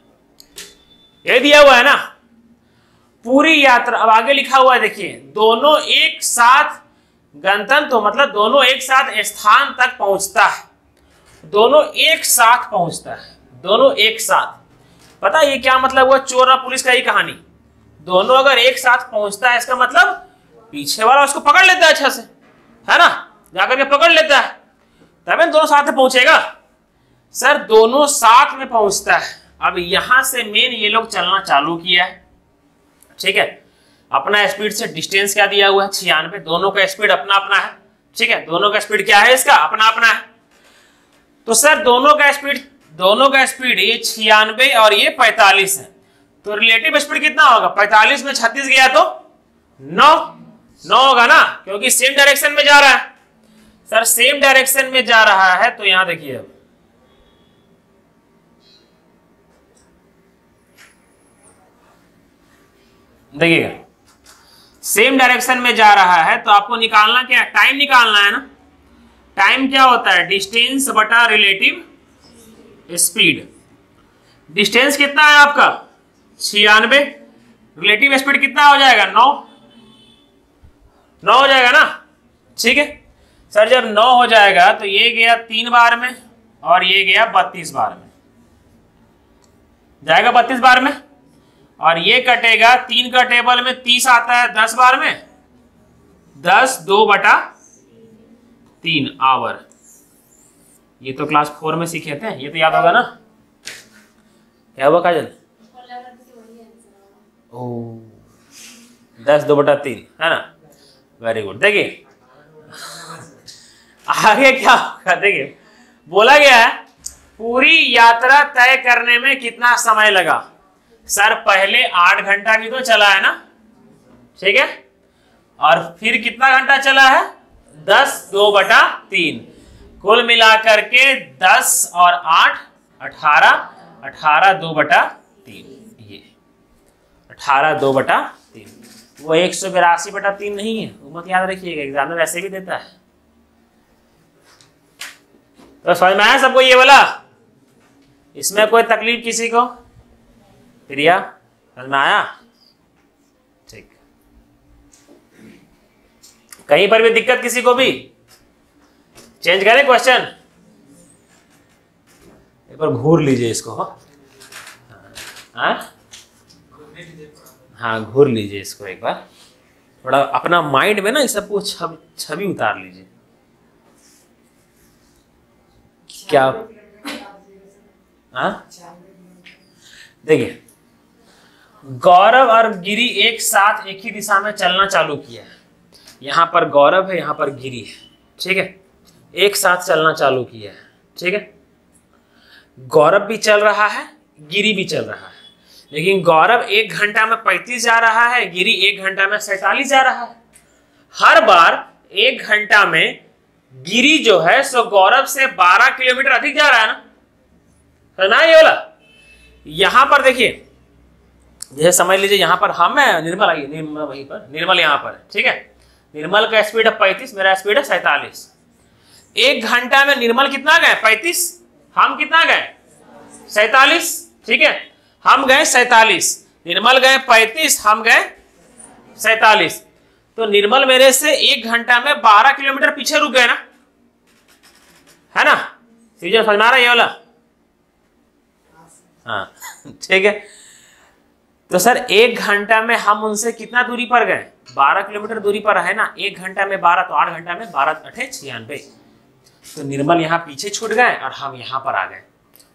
ये दिया हुआ है ना पूरी यात्रा। अब आगे लिखा हुआ है देखिए, दोनों एक साथ गंतव्य, तो मतलब दोनों एक साथ स्थान तक पहुंचता है। दोनों एक साथ पहुंचता है, दोनों एक साथ। पता ये क्या मतलब हुआ? चोर और पुलिस का ही कहानी। दोनों अगर एक साथ पहुंचता है, इसका मतलब पीछे वाला उसको पकड़ लेता है अच्छा से, है ना, जाकर के पकड़ लेता है, तभी दोनों साथ में पहुंचेगा। सर दोनों साथ में पहुंचता है। अब यहां से मेन ये लोग चलना चालू किया है। ठीक है, अपना स्पीड से डिस्टेंस क्या दिया हुआ है? 96। दोनों का स्पीड अपना अपना है। ठीक है, दोनों का स्पीड क्या है? इसका अपना अपना है। तो सर दोनों का स्पीड ये 96 और ये 45 है, तो रिलेटिव स्पीड कितना होगा? 45 में 36 गया तो 9 होगा ना, क्योंकि सेम डायरेक्शन में जा रहा है। सर सेम डायरेक्शन में जा रहा है, तो यहां देखिए, अब देखिएगा सेम डायरेक्शन में जा रहा है, तो आपको निकालना क्या है? टाइम निकालना है ना। टाइम क्या होता है? डिस्टेंस बटा रिलेटिव स्पीड। डिस्टेंस कितना है आपका? 96। रिलेटिव स्पीड कितना हो जाएगा? 9 हो जाएगा ना। ठीक है सर, जब 9 हो जाएगा तो ये गया 3 बार में और ये गया 32 बार में, जाएगा 32 बार में, और ये कटेगा 3 का टेबल में 30 आता है 10 बार में, 10 2/3 आवर। ये तो क्लास 4 में सीखे थे, ये तो याद होगा ना। क्या हुआ काजल? ओ 10 2/3 है ना। Very good. देखिए आगे क्या होगा, देखिए बोला गया है पूरी यात्रा तय करने में कितना समय लगा। सर पहले 8 घंटा भी तो चला है ना, ठीक है, और फिर कितना घंटा चला है? 10 2/3। कुल मिलाकर के 10 और 8 18 2/3। ये 18 2/3। वो 182/3 नहीं है, वो मत याद रखिएगा, एग्जाम में वैसे भी देता है। तो समझ में आया सबको ये वाला? इसमें कोई तकलीफ किसी को? प्रिया समझ में आया? ठीक। कहीं पर भी दिक्कत किसी को भी? चेंज करें क्वेश्चन? एक बार घूर लीजिए इसको। हाँ हाँ घूर लीजिए इसको एक बार, थोड़ा अपना माइंड में ना इस सबको छवि उतार लीजिए। क्या हाँ देखिए, गौरव और गिरी एक साथ एक ही दिशा में चलना चालू किया है। यहाँ पर गौरव है, यहाँ पर गिरी है, ठीक है, एक साथ चलना चालू किया है, ठीक है। गौरव भी चल रहा है, गिरी भी चल रहा है, लेकिन गौरव 1 घंटा में 35 जा रहा है, गिरी 1 घंटा में 47 जा रहा है। हर बार 1 घंटा में गिरी जो है सो गौरव से 12 किलोमीटर अधिक जा रहा है ना, ये वाला। यहां पर देखिए, जैसे समझ लीजिए यहाँ पर हम है, निर्मल आइए, निर्मल वहीं पर, निर्मल यहाँ पर है, ठीक है। निर्मल का स्पीड है 35, मेरा स्पीड है 47। 1 घंटा में निर्मल कितना गए 35, हम कितना गए 47, ठीक है। हम गए 47, निर्मल गए 35, हम गए 47। तो निर्मल मेरे से 1 घंटा में 12 किलोमीटर पीछे रुक गए ना, है ना। सीजन समझ में आ रहा है ये वाला, हाँ ठीक है। तो सर 1 घंटा में हम उनसे कितना दूरी पर गए, 12 किलोमीटर दूरी पर है ना। 1 घंटा में 12 तो 8 घंटा में 12 8 96। तो निर्मल यहाँ पीछे छूट गए और हम यहाँ पर आ गए।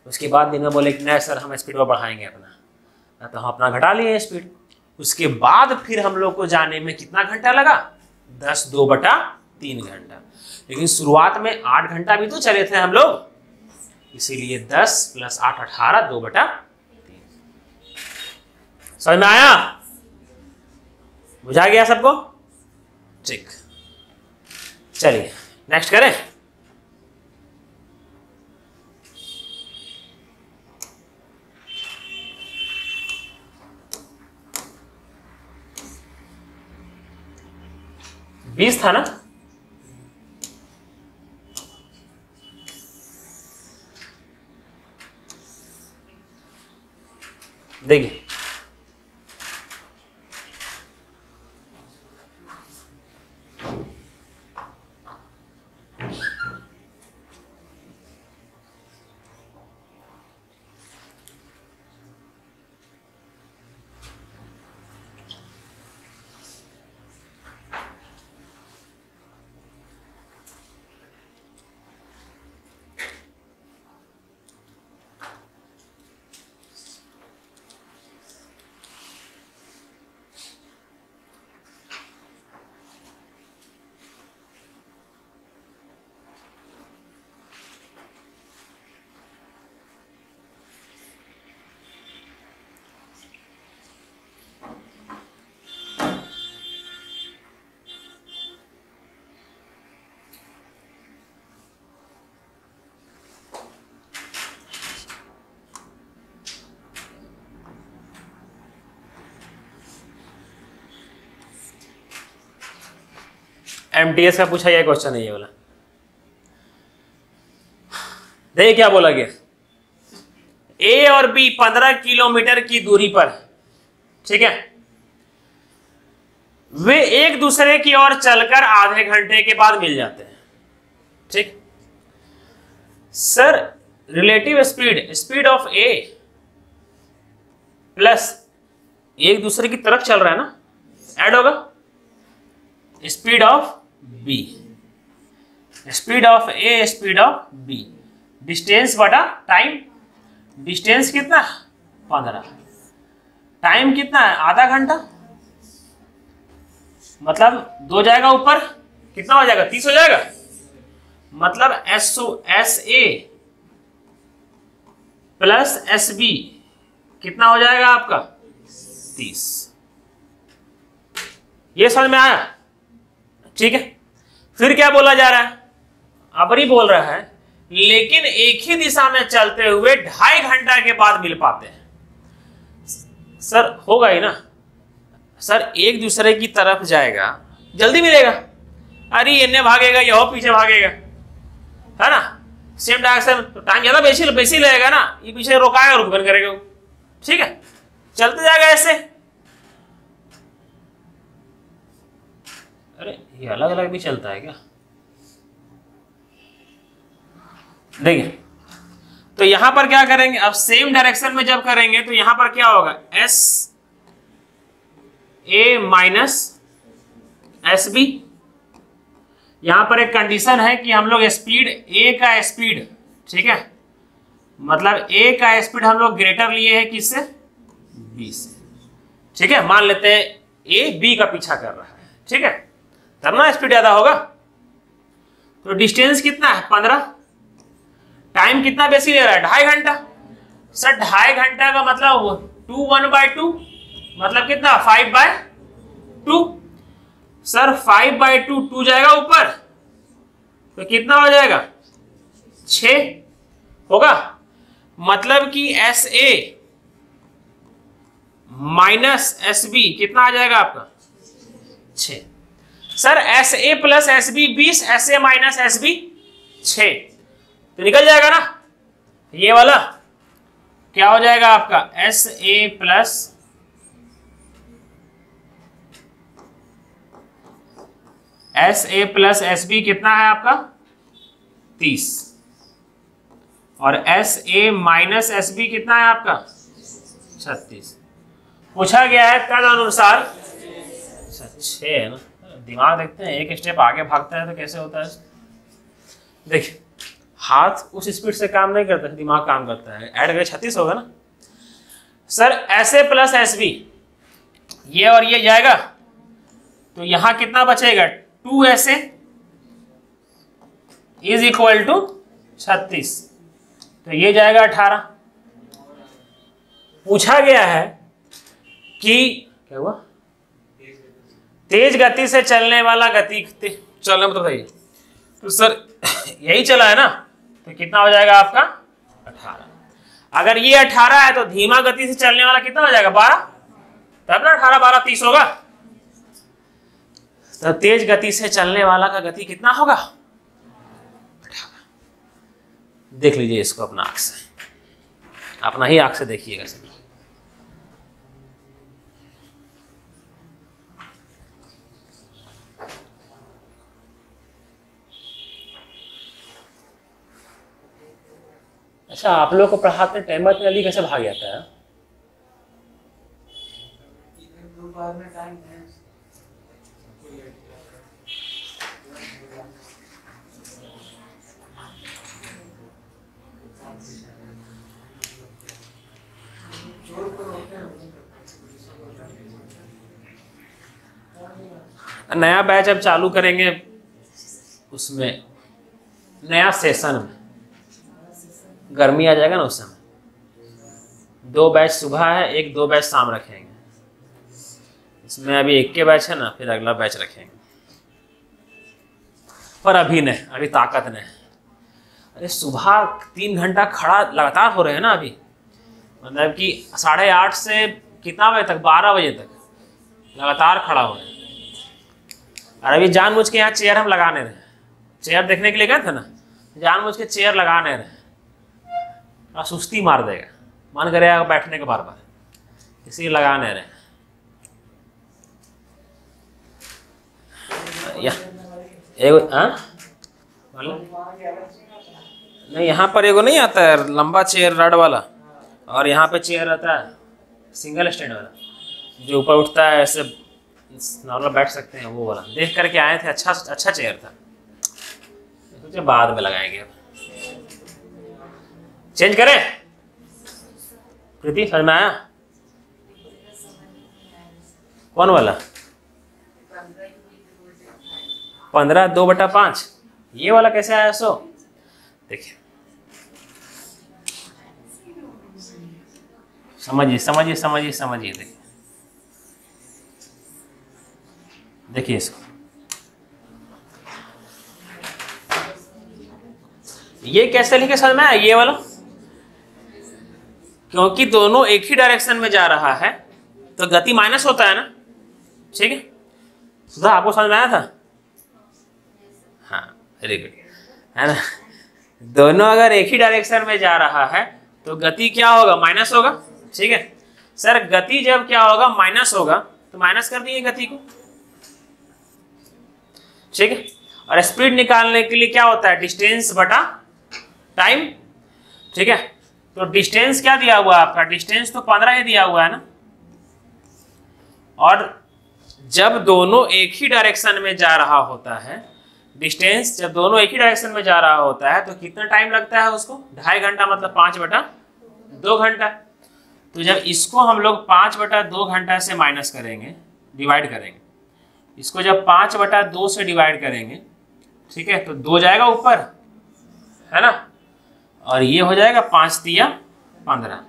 उसके बाद निर्मल बोले कि नहीं सर हम स्पीड पर बढ़ाएंगे अपना, तो हम अपना घटा लिए स्पीड। उसके बाद फिर हम लोग को जाने में कितना घंटा लगा, 10 2/3 घंटा। लेकिन शुरुआत में 8 घंटा भी तो चले थे हम लोग, इसीलिए 10 + 8 18 2/3। समझ में आया, बुझा गया सबको, ठीक। चलिए नेक्स्ट करें। बीस था ना, देखिए MTS का पूछा यह क्वेश्चन है ये वाला। देखिए क्या बोला गया, A और B 15 किलोमीटर की दूरी पर, ठीक है, वे एक दूसरे की ओर चलकर आधे घंटे के बाद मिल जाते हैं, ठीक। Sir relative speed of A plus एक दूसरे की तरफ चल रहा है ना, ऐड होगा speed of B, speed of A, speed of B, distance बटा टाइम। डिस्टेंस कितना 15, टाइम कितना है आधा घंटा, मतलब 2 जाएगा ऊपर, कितना हो जाएगा 30 हो जाएगा। मतलब SA प्लस SB कितना हो जाएगा आपका 30। ये समझ में आया, ठीक है। फिर क्या बोला जा रहा है, अबरी बोल रहा है लेकिन एक ही दिशा में चलते हुए 2.5 घंटा के बाद मिल पाते हैं। सर होगा ही ना, सर एक दूसरे की तरफ जाएगा जल्दी मिलेगा, अरे इन्ने भागेगा यह पीछे भागेगा, है ना, सेम डायरेक्शन, टाइम ज्यादा बेसी लगेगा ना, ये पीछे रोकाएगा रुकन करेगा, ठीक है, चलते जाएगा ऐसे। अरे ये अलग अलग भी चलता है क्या, देखिए। तो यहां पर क्या करेंगे, अब सेम डायरेक्शन में जब करेंगे तो यहां पर क्या होगा, S ए माइनस एस बी। यहां पर एक कंडीशन है कि हम लोग स्पीड ए का स्पीड, ठीक है, मतलब ए का स्पीड हम लोग ग्रेटर लिए हैं किससे, बी से, ठीक है। मान लेते हैं ए बी का पीछा कर रहा है, ठीक है, तब ना स्पीड ज्यादा होगा। तो डिस्टेंस कितना है 15, टाइम कितना बेसिक ले रहा है 2.5 घंटा। सर 2.5 घंटा का मतलब 2 1/2 मतलब कितना 5/2। सर 5/2 2 जाएगा ऊपर तो कितना हो जाएगा 6 होगा। मतलब कि S A minus S B कितना आ जाएगा आपका 6। Sir S A plus S B 20, S A minus S B 6, तो निकल जाएगा ना। ये वाला क्या हो जाएगा आपका S A plus S B कितना है आपका 30, और S A minus S B कितना है आपका 36। पूछा गया है तद अनुसार 6 है ना। दिमाग देखते हैं, एक स्टेप आगे भागता है तो कैसे होता है। देखिए हाथ उस स्पीड से काम नहीं करता, दिमाग काम करता है। ऐड करके 36 होगा ना। Sir S A plus S B, ये और ये जाएगा तो यहां कितना बचेगा 2 S A is equal to 36, तो ये जाएगा 18। पूछा गया है कि क्या हुआ, तेज गति से चलने वाला गति चलने मतलब सही, तो सर यही चला है ना, तो कितना हो जाएगा आपका 18। अगर ये 18 है तो धीमा गति से चलने वाला कितना हो जाएगा 12, तब ना 18 12 30 होगा। तो तेज गति से चलने वाला का गति कितना होगा 18। देख लीजिए इसको अपना आंख से, अपना ही आंख से देखिएगा सर। अच्छा आप लोग को पढ़ाते टाइम में जल्दी कैसे भाग जाता है? नया बैच अब चालू करेंगे, उसमें नया सेशन में गर्मी आ जाएगा ना, उस समय 2 बैच सुबह है, 1-2 बैच शाम रखेंगे। इसमें अभी 1 के बैच है ना, फिर अगला बैच रखेंगे, पर अभी नहीं, अभी ताकत नहीं। अरे सुबह 3 घंटा खड़ा लगातार हो रहे हैं ना अभी, मतलब कि 8:30 से कितना बजे तक 12 बजे तक लगातार खड़ा हो रहे हैं। और अभी जानबूझ के यहाँ चेयर हम लगाने रहे, चेयर देखने के लिए गए थे ना, जानबूझ के चेयर लगाने रहे, और सुस्ती मार देगा, मन करेगा बैठने के बार बार, इसीलिए लगाने रहे। एगो नहीं, यहाँ पर एगो नहीं आता है लंबा चेयर रड वाला, और यहाँ पे चेयर रहता है सिंगल स्टैंड वाला, जो ऊपर उठता है ऐसे नॉर्मल बैठ सकते हैं, वो वाला देख करके आए थे। अच्छा चेयर था, सोचे बाद में लगाएंगे। चेंज करें प्रीति, समझ में आया? कौन वाला 15 2/5 ये वाला कैसे आया? सो देखिए, समझिए देखिए इसको, ये कैसे लिखे समझ में आया? ये वाला क्योंकि दोनों एक ही डायरेक्शन में जा रहा है तो गति माइनस होता है ना, ठीक है। सुधा आपको समझ में आया था? हाँ वेरी गुड, है ना। दोनों अगर एक ही डायरेक्शन में जा रहा है तो गति क्या होगा? माइनस होगा, ठीक है। सर गति जब क्या होगा? माइनस होगा, तो माइनस कर दिए गति को, ठीक है। और स्पीड निकालने के लिए क्या होता है? डिस्टेंस बटा टाइम, ठीक है। तो डिस्टेंस क्या दिया हुआ है आपका? डिस्टेंस तो 15 ही दिया हुआ है ना, और जब दोनों एक ही डायरेक्शन में जा रहा होता है, डिस्टेंस जब दोनों एक ही डायरेक्शन में जा रहा होता है तो कितना टाइम लगता है उसको? 2.5 घंटा, मतलब 5/2 घंटा। तो जब इसको हम लोग 5/2 घंटा से माइनस करेंगे, डिवाइड करेंगे, इसको जब 5/2 से डिवाइड करेंगे, ठीक है, तो 2 जाएगा ऊपर, है ना, और ये हो जाएगा 5 तिया 15,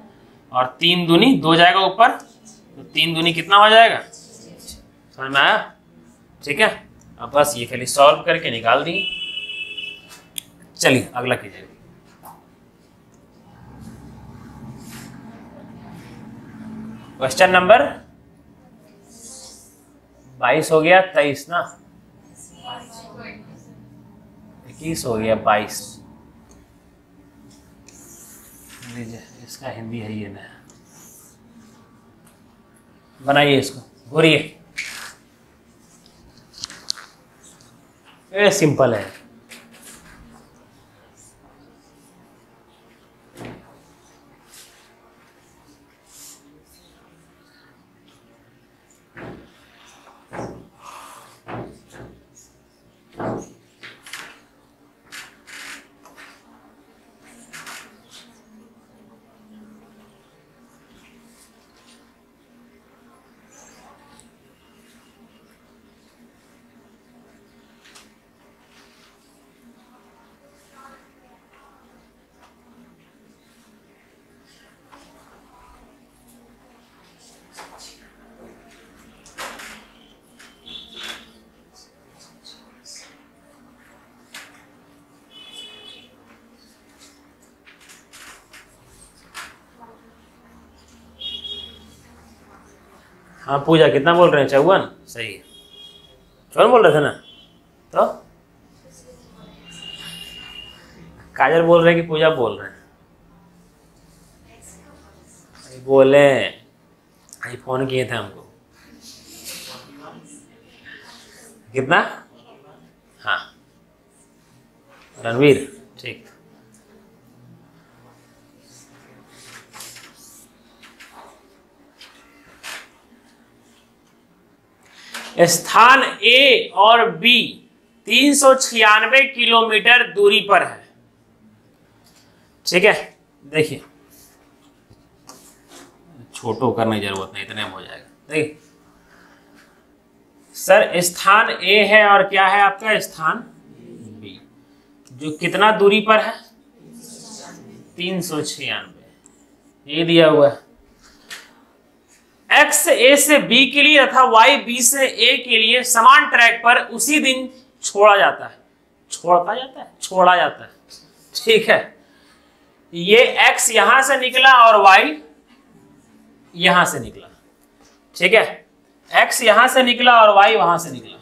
और 3 दूनी 2 जाएगा ऊपर, तो 3 दूनी कितना हो जाएगा? समझ में आया? ठीक है, अब बस ये खाली सॉल्व करके निकाल दी। चलिए अगला कीजिए। क्वेश्चन नंबर 22 हो गया, 23 ना, 21 हो गया, 22। लीजिए, इसका हिंदी है ये ना, बनाइए इसको, घूरिए। ये सिंपल है। हाँ पूजा, कितना बोल रहे हैं? 54? सही है, 54 बोल रहे थे ना। तो काजल बोल रहे हैं कि पूजा बोल रहे हैं? बोले, अभी फोन किए थे हमको। कितना? हाँ रणवीर, ठीक। स्थान ए और बी 396 किलोमीटर दूरी पर है, ठीक है। देखिए, छोटो करने की जरूरत नहीं, इतने में हो जाएगा। देखिए सर, स्थान ए है और क्या है आपका? स्थान बी, जो कितना दूरी पर है? 396, ये दिया हुआ है। एक्स ए से बी के लिए तथा वाई बी से ए के लिए समान ट्रैक पर उसी दिन छोड़ा जाता है, छोड़ा जाता है, ठीक है। ये एक्स यहां से निकला और वाई यहां से निकला, ठीक है। एक्स यहां से निकला और वाई वहां से निकला,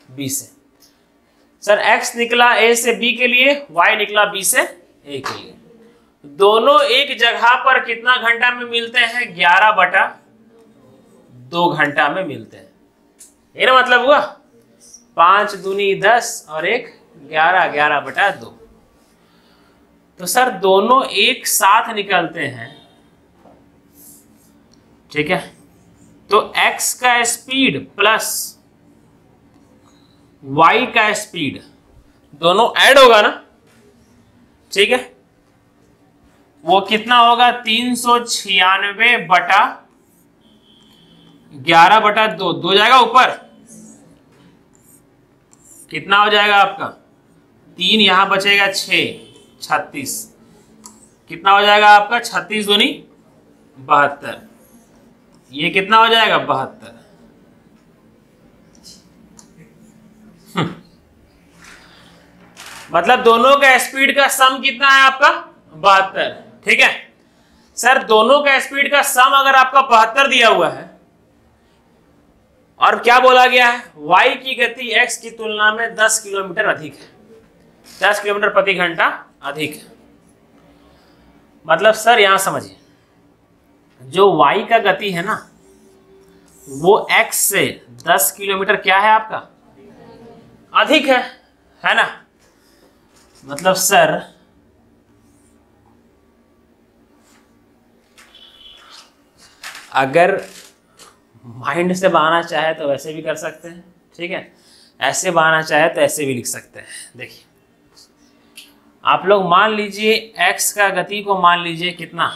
बी से। सर एक्स निकला ए से बी के लिए, वाई निकला बी से ए के लिए। दोनों एक जगह पर कितना घंटा में मिलते हैं? 11/2 घंटा में मिलते हैं। ये ना मतलब हुआ, 5 दूनी 10 और 1 11, 11/2। तो सर दोनों एक साथ निकलते हैं, ठीक है। तो x का स्पीड प्लस y का स्पीड दोनों ऐड होगा ना, ठीक है। वो कितना होगा? 396/11/2, 2 जाएगा ऊपर, कितना हो जाएगा आपका? 3 यहां बचेगा, 6, 36, कितना हो जाएगा आपका? 36 दूनी 72, ये कितना हो जाएगा? 72। मतलब दोनों का स्पीड का सम कितना है आपका? 72, ठीक है। सर दोनों का स्पीड का सम अगर आपका 72 दिया हुआ है और क्या बोला गया है? y की गति x की तुलना में 10 किलोमीटर अधिक है, 10 किलोमीटर प्रति घंटा अधिक है। मतलब सर यहां समझिए, जो y का गति है ना, वो x से 10 किलोमीटर क्या है आपका? अधिक है ना। मतलब सर अगर माइंड से बनाना चाहे तो वैसे भी कर सकते हैं, ठीक है, ऐसे बनाना चाहे तो ऐसे भी लिख सकते हैं। देखिए आप लोग मान लीजिए x का गति को मान लीजिए कितना,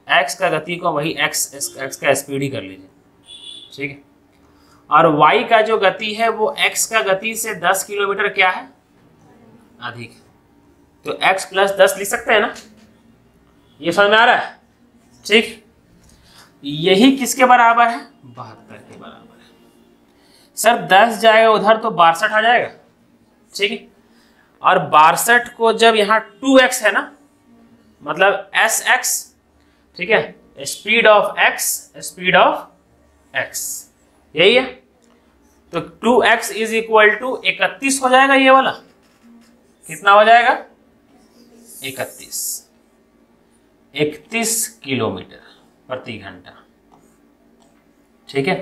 x का गति को वही x का स्पीड ही कर लीजिए, ठीक है, और y का जो गति है वो x का गति से 10 किलोमीटर क्या है अधिक है, तो x + 10 लिख सकते हैं ना, ये समझ में आ रहा है, ठीक। यही किसके बराबर है, 72 के बराबर है। सर 10 जाएगा उधर तो 62 आ जाएगा, ठीक है, और 62 को जब यहाँ 2x है ना, मतलब sx, ठीक है, स्पीड ऑफ x यही है, तो 2x = 31 हो जाएगा, ये वाला कितना हो जाएगा 31 किलोमीटर प्रति घंटा, ठीक है।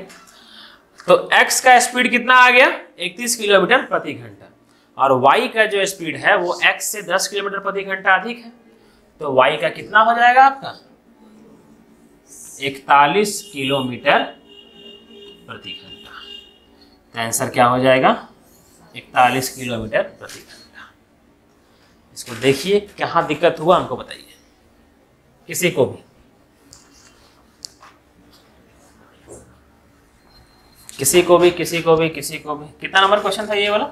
तो x का स्पीड कितना आ गया 31 किलोमीटर प्रति घंटा, और y का जो स्पीड है वो x से 10 किलोमीटर प्रति घंटा अधिक है, तो y का कितना हो जाएगा आपका 41 किलोमीटर प्रति घंटा। तो आंसर क्या हो जाएगा 41 किलोमीटर प्रति घंटा। इसको देखिए कहाँ दिक्कत हुआ हमको बताइए, किसी को भी किसी को भी कितना नंबर क्वेश्चन था ये वाला?